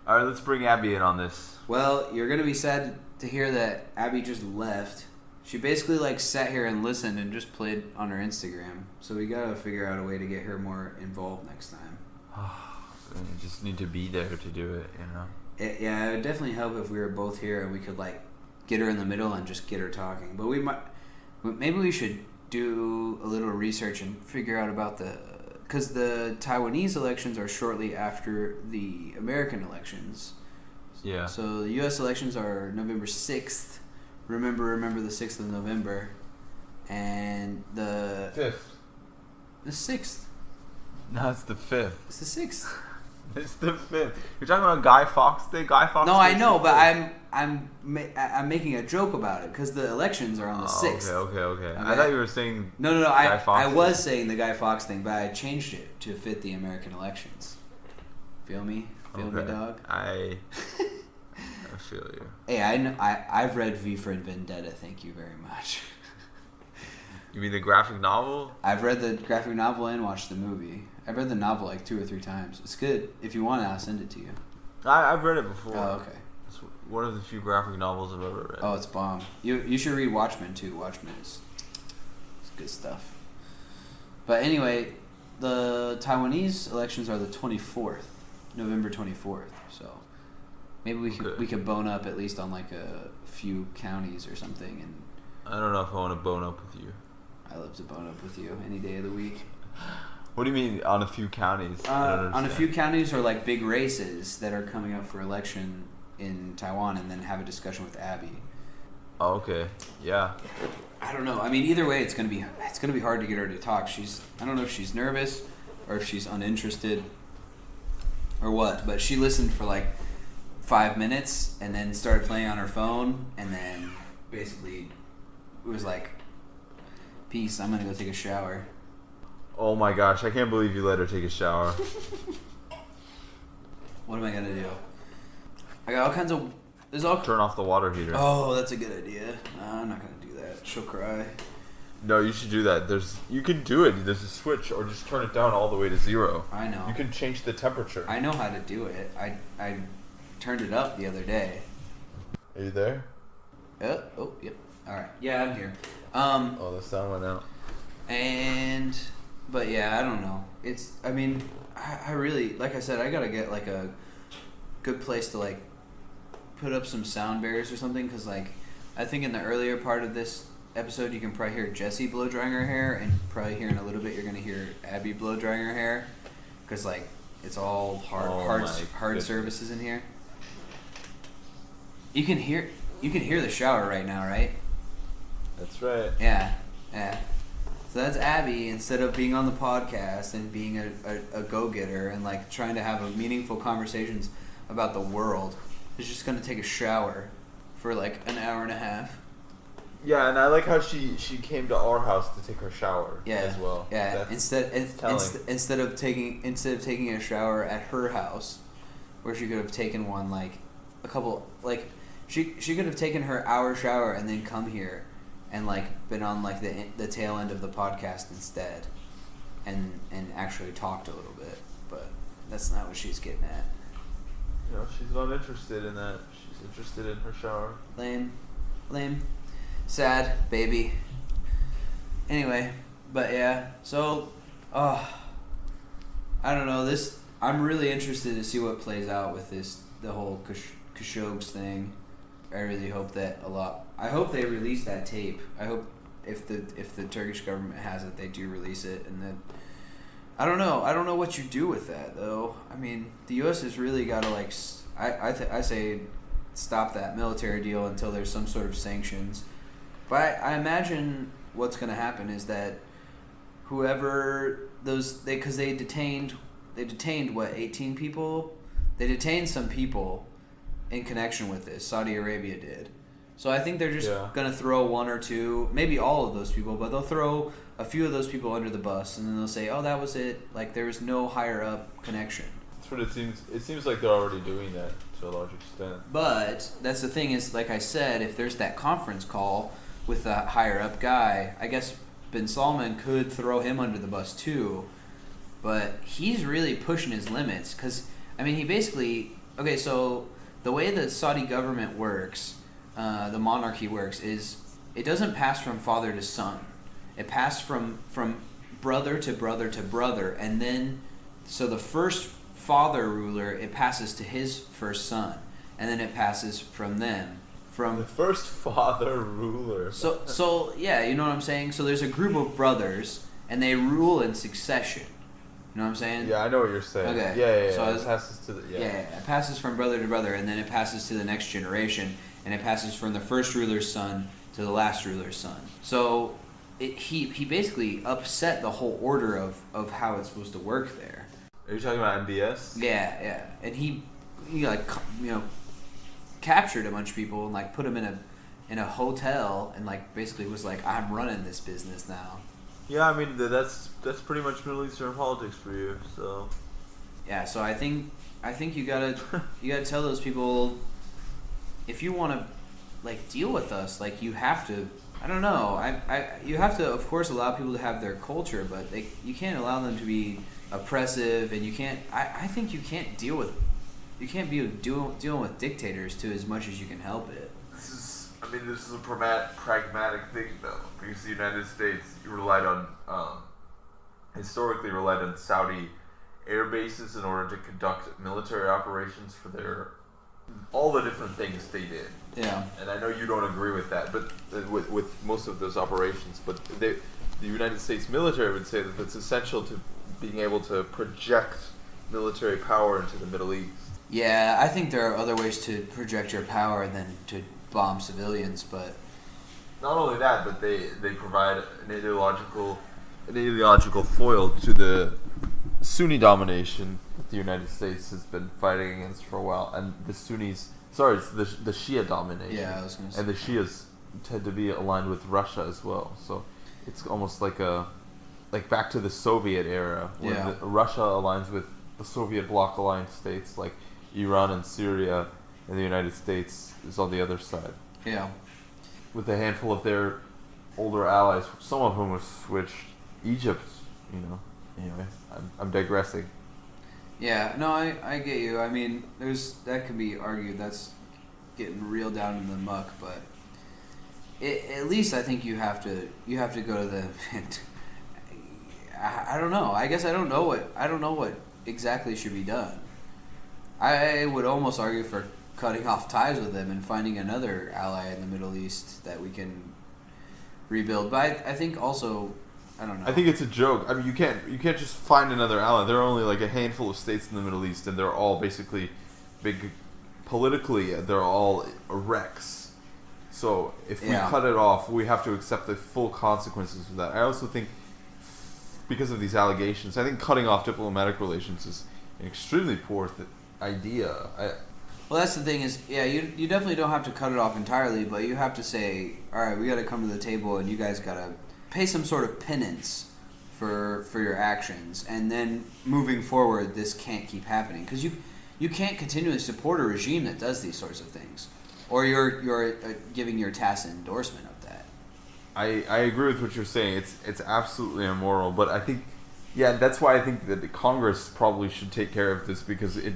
All right, let's bring Abby in on this.
Well, you're gonna be sad to hear that Abby just left. She basically like sat here and listened and just played on her Instagram. So we gotta figure out a way to get her more involved next time.
You just need to be there to do it, you know.
Yeah, it would definitely help if we were both here and we could like get her in the middle and just get her talking. But maybe we should do a little research and figure out about because the Taiwanese elections are shortly after the American elections.
Yeah.
So the U.S. elections are November 6th. Remember the 6th of November, and the 6th.
No, it's the 5th.
It's the 6th.
It's the 5th. You're talking about Guy Fawkes Day? Guy Fawkes
No,
Day
I know, but I'm making a joke about it because the elections are on the 6th.
Okay. I thought you were saying
No.
Guy Fawkes
I
Day.
was saying the Guy Fawkes thing, but I changed it to fit the American elections. Feel me? Feel me, dog?
I feel you.
Hey, I've read V for Vendetta. Thank you very much.
You mean the graphic novel?
I've read the graphic novel and watched the movie. I've read the novel like 2 or 3 times. It's good. If you want it, I'll send it to you.
I've read it before.
Oh, okay.
It's one of the few graphic novels I've ever read.
Oh, it's bomb. You should read Watchmen too. Watchmen is good stuff. But anyway, the Taiwanese elections are the 24th, November 24th. So maybe we could bone up at least on like a few counties or something. And
I don't know if I want to bone up with you.
I love to bone up with you any day of the week.
What do you mean on a few counties?
On a few counties or like big races that are coming up for election in Taiwan, and then have a discussion with Abby.
Oh, okay. Yeah.
I don't know. I mean, either way, it's gonna be hard to get her to talk. I don't know if she's nervous or if she's uninterested or what. But she listened for like 5 minutes and then started playing on her phone, and then basically it was like, "Peace. I'm gonna go take a shower."
Oh my gosh, I can't believe you let her take a shower.
What am I gonna do? I got all kinds of. There's all.
Turn off the water heater.
Oh, that's a good idea. No, I'm not gonna do that. She'll cry.
No, you should do that. You can do it. There's a switch, or just turn it down all the way to 0.
I know.
You can change the temperature.
I know how to do it. I turned it up the other day.
Are you there?
Oh, yep. All right. Yeah, I'm here.
Oh, the sound went out.
But yeah, I don't know. I mean, I really, like I said, I gotta get like a good place to like put up some sound barriers or something, because like I think in the earlier part of this episode you can probably hear Jessie blow drying her hair, and probably here in a little bit you're gonna hear Abby blow drying her hair, because like it's all hard services in here. You can hear the shower right now, right?
That's right.
Yeah. So that's Abby, instead of being on the podcast and being a go-getter and like trying to have a meaningful conversations about the world, is just gonna take a shower for like an hour and a half.
Yeah, and I like how she came to our house to take her shower as well.
Yeah.
That's
Instead of taking a shower at her house, where she could have taken one like a couple like she could have taken her hour shower and then come here and like been on like the tail end of the podcast instead, and actually talked a little bit, but that's not what she's getting at.
You know, she's not interested in that. She's interested in her shower.
Lame, sad baby. Anyway, but yeah, so I don't know, I'm really interested to see what plays out with the whole Khashoggi thing. I really hope I hope they release that tape. I hope if the Turkish government has it, they do release it, and then I don't know what you do with that though. I mean, the U.S. has really got to like I say stop that military deal until there's some sort of sanctions. But I imagine what's going to happen is that whoever because they detained what, 18 people? They detained some people in connection with this. Saudi Arabia did. So I think they're just going to throw one or two, maybe all of those people, but they'll throw a few of those people under the bus, and then they'll say, oh, that was it. Like, there was no higher up connection.
That's what it seems. It seems like they're already doing that to a large extent.
But that's the thing is, like I said, if there's that conference call with a higher up guy, I guess Bin Salman could throw him under the bus too. But he's really pushing his limits, because I mean, he basically okay. So the way the Saudi government works, the monarchy works, is it doesn't pass from father to son. It passed from brother to brother to brother, and then so the first father ruler, it passes to his first son, and then it passes from them.
The first father ruler.
So yeah, you know what I'm saying? So there's a group of brothers and they rule in succession. You know what I'm saying?
Yeah, I know what you're saying.
Okay.
Yeah.
So
it passes to the
it passes from brother to brother, and then it passes to the next generation, and it passes from the first ruler's son to the last ruler's son. So he basically upset the whole order of how it's supposed to work there.
Are you talking about MBS?
Yeah, and he like captured a bunch of people and like put them in a hotel and like basically was like, I'm running this business now.
Yeah, I mean that's pretty much Middle Eastern politics for you. So
yeah, so I think you gotta tell those people, if you want to like deal with us, like you have to. I don't know. You have to, of course, allow people to have their culture, but you can't allow them to be oppressive, and you can't. I think you can't deal with. You can't be dealing with dictators to as much as you can help it.
this is a pragmatic thing though, because the United States historically relied on Saudi air bases in order to conduct military operations for all the different things they did.
Yeah.
And I know you don't agree with that, but with most of those operations, but the United States military would say that it's essential to being able to project military power into the Middle East.
Yeah, I think there are other ways to project your power than to bomb civilians, but
Not only that, but they provide an ideological foil to the Sunni domination that the United States has been fighting against for a while, and the Sunnis. Sorry, it's the Shia domination.
yeah, I was gonna say.
And the Shias tend to be aligned with Russia as well, so it's almost like back to the Soviet era, when
Yeah.
Russia aligns with the Soviet bloc alliance states like Iran and Syria, and the United States is on the other side,
Yeah.
with a handful of their older allies, some of whom have switched. Egypt, Anyway, I'm digressing.
Yeah, no, I get you. I mean, that could be argued. That's getting real down in the muck, but at least I think you have to go to the. I don't know. I guess I don't know what exactly should be done. I would almost argue for cutting off ties with them and finding another ally in the Middle East that we can rebuild. But I think also, I don't know.
I think it's a joke. I mean, you can't just find another ally. There are only like a handful of states in the Middle East, and they're all basically big. Politically, they're all wrecks. So if we cut it off, we have to accept the full consequences of that. I also think, because of these allegations, I think cutting off diplomatic relations is an extremely poor idea.
Well, that's the thing is, yeah, you definitely don't have to cut it off entirely, but you have to say, all right, we got to come to the table, and you guys got to pay some sort of penance for your actions, and then moving forward, this can't keep happening because you can't continually support a regime that does these sorts of things, or you're giving your tacit endorsement of that.
I agree with what you're saying. It's absolutely immoral, but I think, yeah, that's why I think that the Congress probably should take care of this, because it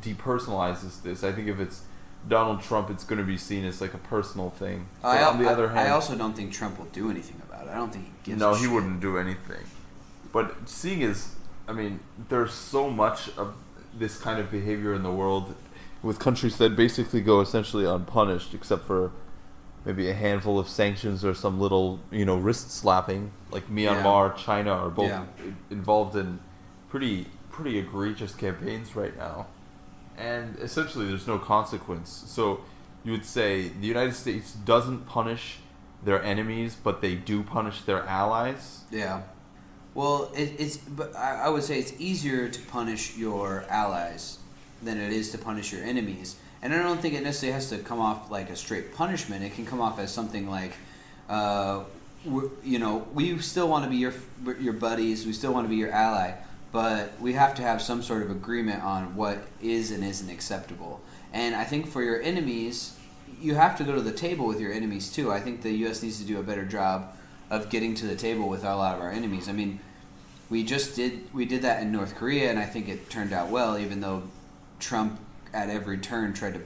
depersonalizes this. I think if it's Donald Trump, it's going to be seen as like a personal thing. But on the other hand,
I also don't think Trump will do anything about it. I don't think he gives.
No,
a
he
shit.
wouldn't do anything. But seeing as, I mean, there's so much of this kind of behavior in the world, with countries that basically go essentially unpunished, except for maybe a handful of sanctions or some little, wrist slapping, like Myanmar, China are both involved in pretty egregious campaigns right now. And essentially there's no consequence. So you would say the United States doesn't punish their enemies, but they do punish their allies?
Yeah. Well, but I would say it's easier to punish your allies than it is to punish your enemies. And I don't think it necessarily has to come off like a straight punishment. It can come off as something like, we still want to be your buddies. We still want to be your ally, but we have to have some sort of agreement on what is and isn't acceptable. And I think for your enemies, you have to go to the table with your enemies too. I think the U.S. needs to do a better job of getting to the table with a lot of our enemies. I mean, we did that in North Korea, and I think it turned out well, even though Trump at every turn tried to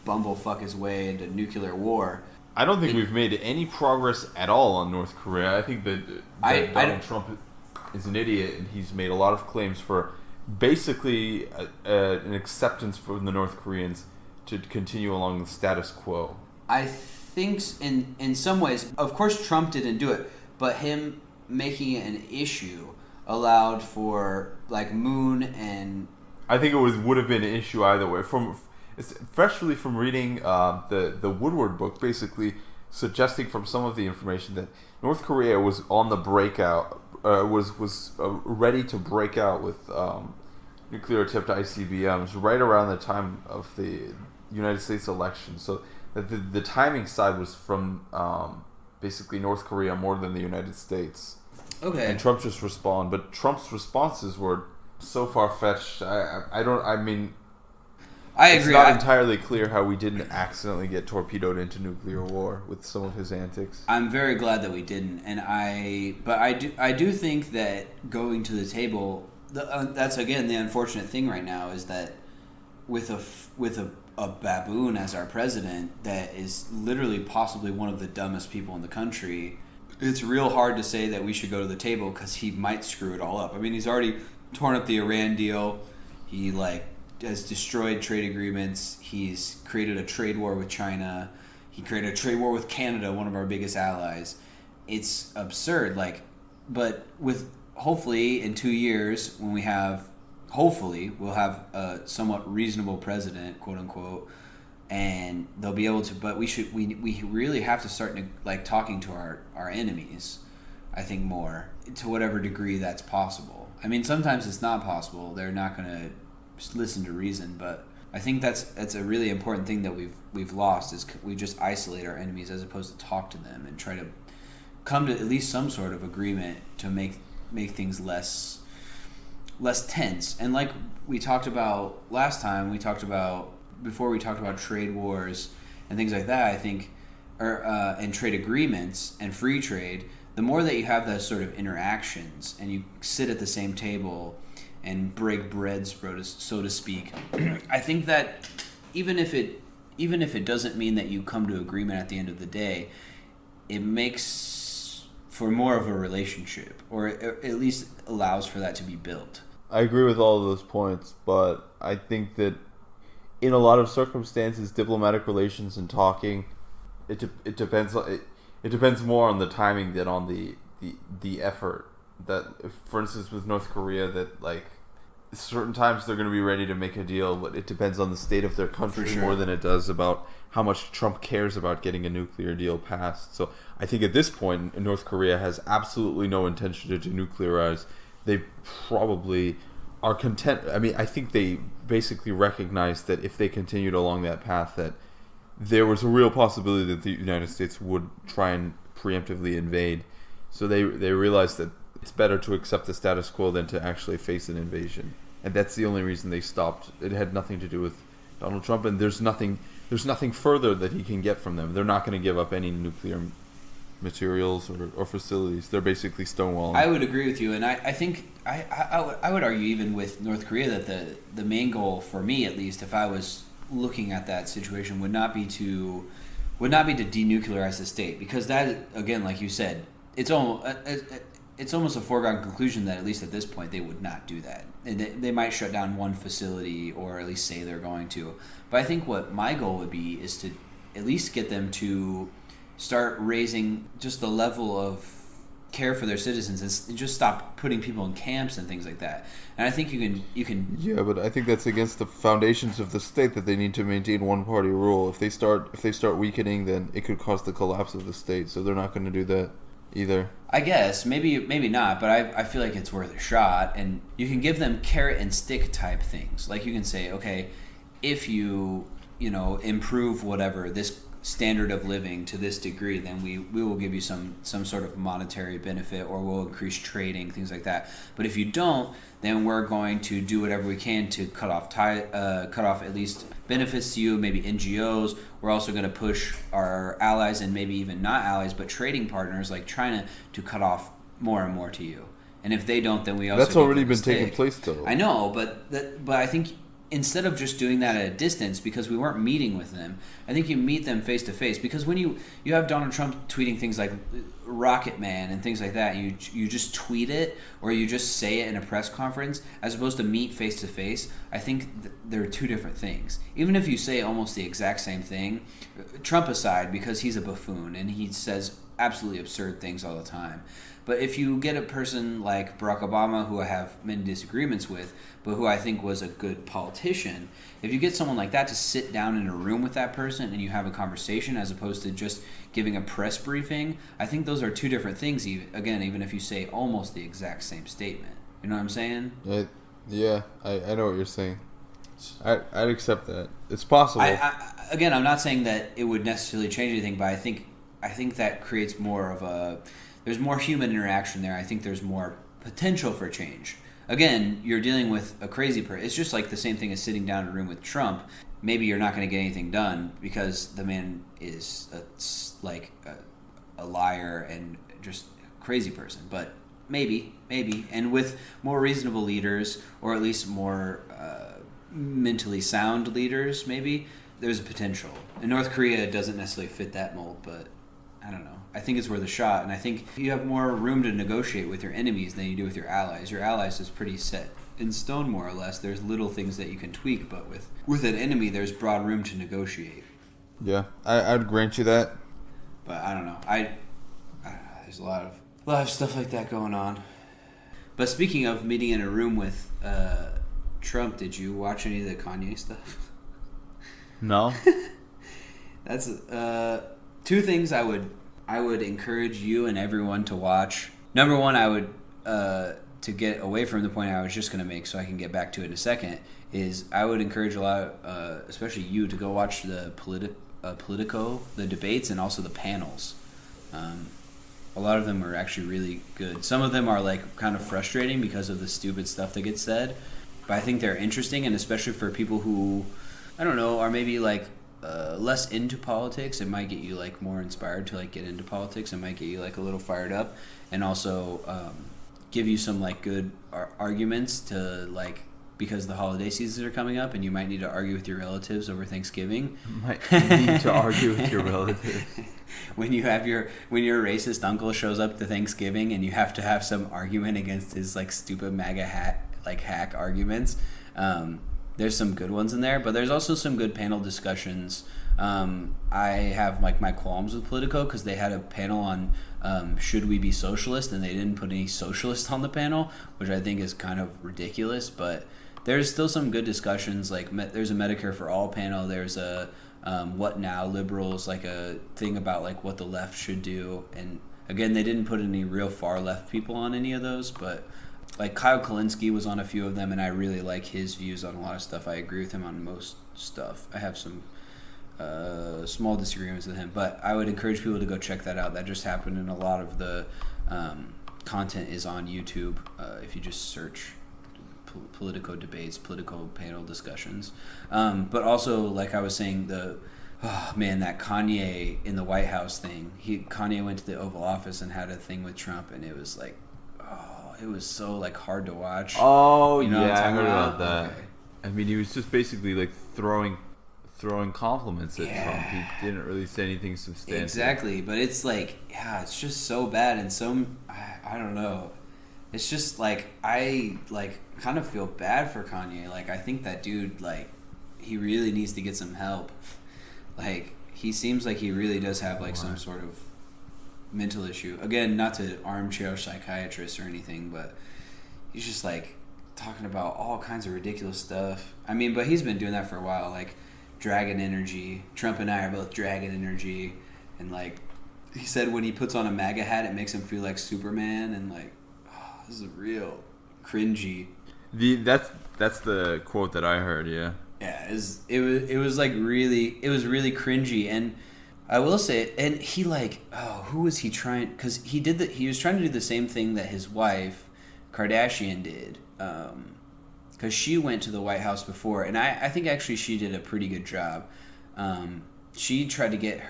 bumblefuck his way into nuclear war.
I don't think we've made any progress at all on North Korea. I think that Donald Trump is an idiot, and he's made a lot of claims for basically an acceptance from the North Koreans to continue along the status quo.
I think in some ways, of course, Trump didn't do it, but him making it an issue allowed for like Moon and.
I think it would have been an issue either way. Especially from reading the Woodward book, basically suggesting from some of the information that North Korea was on the breakout, was ready to break out with nuclear-tipped ICBMs right around the time of the United States election. So that the timing side was from basically North Korea more than the United States.
Okay.
And Trump just responded, but Trump's responses were so far-fetched. I agree. It's not entirely clear how we didn't accidentally get torpedoed into nuclear war with some of his antics.
I'm very glad that we didn't, but I do think that going to the table, that's again the unfortunate thing right now is that with a baboon as our president that is literally possibly one of the dumbest people in the country, it's real hard to say that we should go to the table because he might screw it all up. I mean, he's already torn up the Iran deal. He has destroyed trade agreements. He's created a trade war with China. He created a trade war with Canada, one of our biggest allies. It's absurd. But with hopefully in 2 years when we'll have a somewhat reasonable president, quote unquote, and they'll be able to. But we really have to start talking to our enemies. I think more to whatever degree that's possible. I mean, sometimes it's not possible. They're not going to listen to reason, but I think that's a really important thing that we've lost is we just isolate our enemies as opposed to talk to them and try to come to at least some sort of agreement to make things less tense. And like we talked about last time, before we talked about trade wars and things like that, I think, and trade agreements and free trade, the more that you have those sort of interactions and you sit at the same table and break bread, so to speak, I think that even if it doesn't mean that you come to agreement at the end of the day, it makes for more of a relationship, or at least allows for that to be built.
I agree with all of those points, but I think that in a lot of circumstances, diplomatic relations and talking, it depends. It depends more on the timing than on the effort. That, for instance, with North Korea, that certain times they're going to be ready to make a deal, but it depends on the state of their country more than it does about how much Trump cares about getting a nuclear deal passed. So I think at this point, North Korea has absolutely no intention to denuclearize. They probably are content. I mean, I think they basically recognize that if they continued along that path, that there was a real possibility that the United States would try and preemptively invade. So they realized that it's better to accept the status quo than to actually face an invasion. And that's the only reason they stopped. It had nothing to do with Donald Trump, and there's nothing further that he can get from them. They're not going to give up any nuclear materials or facilities. They're basically stonewalling.
I would agree with you, and I think I would argue even with North Korea that the main goal for me, at least, if I was looking at that situation, would not be to denuclearize the state, because that, again, like you said, it's almost a foregone conclusion that at least at this point they would not do that. And they might shut down one facility, or at least say they're going to. But I think what my goal would be is to at least get them to start raising just the level of care for their citizens and just stop putting people in camps and things like that. And I think you can.
Yeah, but I think that's against the foundations of the state, that they need to maintain one-party rule. If they start weakening, then it could cause the collapse of the state. So they're not going to do that either.
I guess maybe not, but I feel like it's worth a shot. And you can give them carrot and stick type things. Like you can say, okay, if you improve whatever this standard of living to this degree, then we will give you some sort of monetary benefit, or we'll increase trading, things like that. But if you don't, then we're going to do whatever we can to cut off at least benefits to you, maybe NGOs. We're also going to push our allies, and maybe even not allies, but trading partners like China, to cut off more and more to you. And if they don't, then we also
that's already been taking place, though.
I know, but I think instead of just doing that at a distance, because we weren't meeting with them, I think you meet them face to face. Because when you have Donald Trump tweeting things like Rocket Man and things like that, you just tweet it or you just say it in a press conference as opposed to meet face to face. I think they're two different things. Even if you say almost the exact same thing, Trump aside, because he's a buffoon and he says absolutely absurd things all the time. But if you get a person like Barack Obama, who I have many disagreements with, but who I think was a good politician, if you get someone like that to sit down in a room with that person and you have a conversation as opposed to just giving a press briefing, I think those are two different things, even if you say almost the exact same statement. You know what I'm saying?
Yeah, I know what you're saying. I'd accept that. It's possible.
Again, I'm not saying that it would necessarily change anything, but I think that creates more of a... There's more human interaction there. I think there's more potential for change. Again, you're dealing with a crazy person. It's just like the same thing as sitting down in a room with Trump. Maybe you're not going to get anything done because the man is a liar and just a crazy person. But maybe. And with more reasonable leaders, or at least more mentally sound leaders, maybe, there's a potential. And North Korea doesn't necessarily fit that mold, but I don't know. I think it's worth a shot, and I think you have more room to negotiate with your enemies than you do with your allies. Your allies is pretty set in stone, more or less. There's little things that you can tweak, but with an enemy, there's broad room to negotiate.
Yeah, I'd grant you that.
But I don't know. There's a lot of stuff like that going on. But speaking of meeting in a room with Trump, did you watch any of the Kanye stuff?
No.
That's two things I would encourage you and everyone to watch. Number one, I would to get away from the point I was just going to make, so I can get back to it in a second. Is I would encourage a lot, especially you, to go watch the Politico, the debates, and also the panels. A lot of them are actually really good. Some of them are like kind of frustrating because of the stupid stuff that gets said, but I think they're interesting, and especially for people who, I don't know, are maybe like less into politics. It might get you like more inspired to like get into politics. It might get you like a little fired up, and also give you some like good arguments to like, because the holiday seasons are coming up and you might need to argue with your relatives over Thanksgiving.
Might need to argue with your relatives.
when your racist uncle shows up to Thanksgiving and you have to have some argument against his like stupid MAGA hack arguments. There's some good ones in there, but there's also some good panel discussions. I have like my qualms with Politico because they had a panel on should we be socialist, and they didn't put any socialist on the panel, which I think is kind of ridiculous. But there's still some good discussions. Like there's a Medicare for All panel. There's a What Now Liberals, like a thing about like what the left should do. And again, they didn't put any real far left people on any of those, but like Kyle Kalinske was on a few of them, and I really like his views on a lot of stuff. I agree with him on most stuff. I have some small disagreements with him, but I would encourage people to go check that out. That just happened, and a lot of the content is on YouTube. If you just search Politico debates, Politico panel discussions. But also, like I was saying, that Kanye in the White House thing. Kanye went to the Oval Office and had a thing with Trump, and it was like, it was so like hard to watch.
Oh,
you know
yeah, I heard about that.
Okay.
I mean, he was just basically like throwing compliments at Trump. He didn't really say anything substantial.
Exactly, but it's like, it's just so bad, and so I don't know. It's just like I like kind of feel bad for Kanye. Like I think that dude, like, he really needs to get some help. Like he seems like he really does have like some sort of mental issue. Again, not to armchair psychiatrist or anything, but he's just like talking about all kinds of ridiculous stuff. I mean, but he's been doing that for a while, like dragon energy. Trump and I are both dragon energy, and like he said when he puts on a MAGA hat, it makes him feel like Superman, and like, this is real cringy.
That's the quote that I heard. Yeah.
Yeah, it was like really, it was really cringy. And I will say, and he like, who was he trying? Because he was trying to do the same thing that his wife Kardashian did, because she went to the White House before, and I think actually she did a pretty good job. She tried to get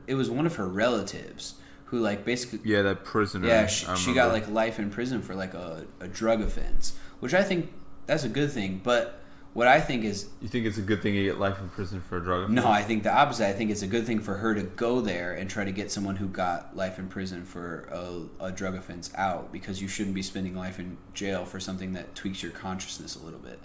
it was one of her relatives who like basically,
yeah, that prisoner.
Yeah, she got like life in prison for like a drug offense, which I think that's a good thing. But What I think is,
You think it's a good thing to get life in prison for a drug offense?
no, I think the opposite. I think it's a good thing for her to go there and try to get someone who got life in prison for a drug offense out, because you shouldn't be spending life in jail for something that tweaks your consciousness a little bit.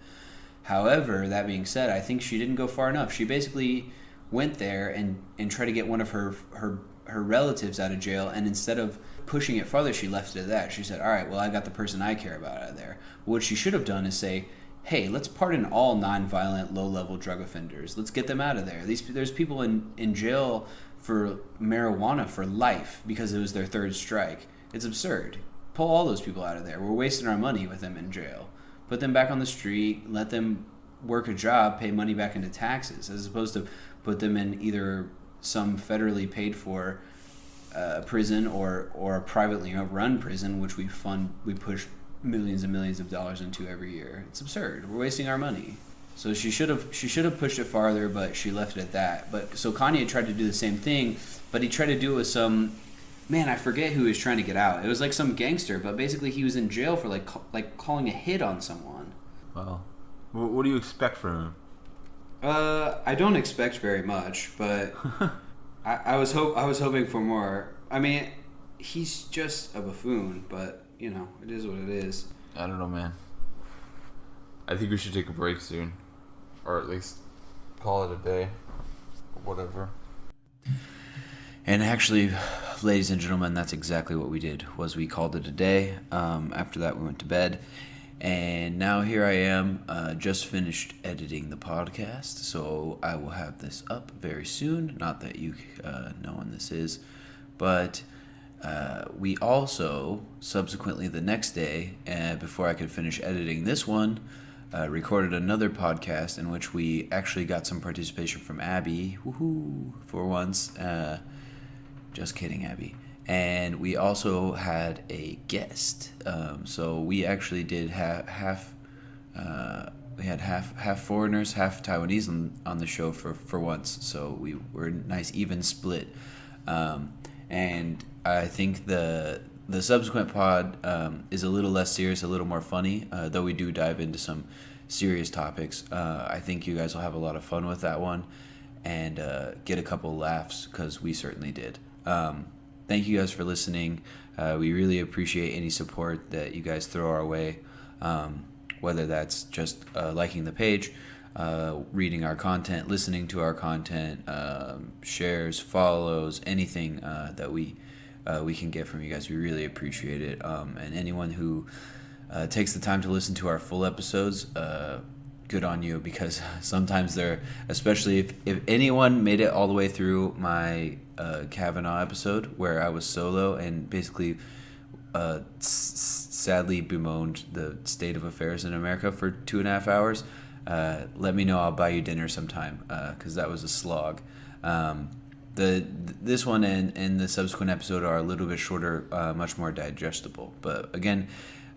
However, that being said, I think she didn't go far enough. She basically went there and tried to get one of her relatives out of jail, and instead of pushing it farther, she left it at that. She said, all right, well, I got the person I care about out of there. What she should have done is say, hey, let's pardon all nonviolent, low-level drug offenders. Let's get them out of there. There's people in jail for marijuana for life because it was their third strike. It's absurd. Pull all those people out of there. We're wasting our money with them in jail. Put them back on the street, let them work a job, pay money back into taxes, as opposed to put them in either some federally paid for prison or a privately run prison, which we push millions and millions of dollars into every year. It's absurd. We're wasting our money. So she should have pushed it farther, but she left it at that. But so Kanye tried to do the same thing, but he tried to do it with some, man, I forget who he was trying to get out. It was like some gangster, but basically he was in jail for like calling a hit on someone.
Well, what do you expect from him?
I don't expect very much, but I was hoping for more. I mean, he's just a buffoon, but you know, it is what it is.
I don't know, man. I think we should take a break soon, or at least call it a day, or whatever.
And actually, ladies and gentlemen, that's exactly what we did. Was we called it a day. After that, we went to bed, and now here I am, just finished editing the podcast. So I will have this up very soon. Not that you know when this is, but. We also, subsequently the next day, before I could finish editing this one, recorded another podcast in which we actually got some participation from Abby, woohoo, for once. Just kidding, Abby. And we also had a guest. So we actually did half foreigners, half Taiwanese on the show for once. So we were a nice even split. And I think the subsequent pod is a little less serious, a little more funny, though we do dive into some serious topics. I think you guys will have a lot of fun with that one and get a couple laughs, because we certainly did. Thank you guys for listening. We really appreciate any support that you guys throw our way, whether that's just liking the page, reading our content, listening to our content, shares, follows, anything that we can get from you guys. We really appreciate it. And anyone who takes the time to listen to our full episodes, good on you, because sometimes they're, especially if anyone made it all the way through my Kavanaugh episode where I was solo and basically sadly bemoaned the state of affairs in America for 2.5 hours, let me know. I'll buy you dinner sometime, because that was a slog. This one and the subsequent episode are a little bit shorter, much more digestible. But again,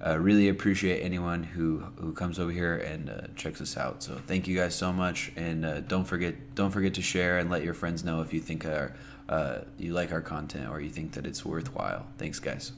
really appreciate anyone who comes over here and checks us out. So thank you guys so much, and don't forget to share and let your friends know if you think you like our content or you think that it's worthwhile. Thanks, guys.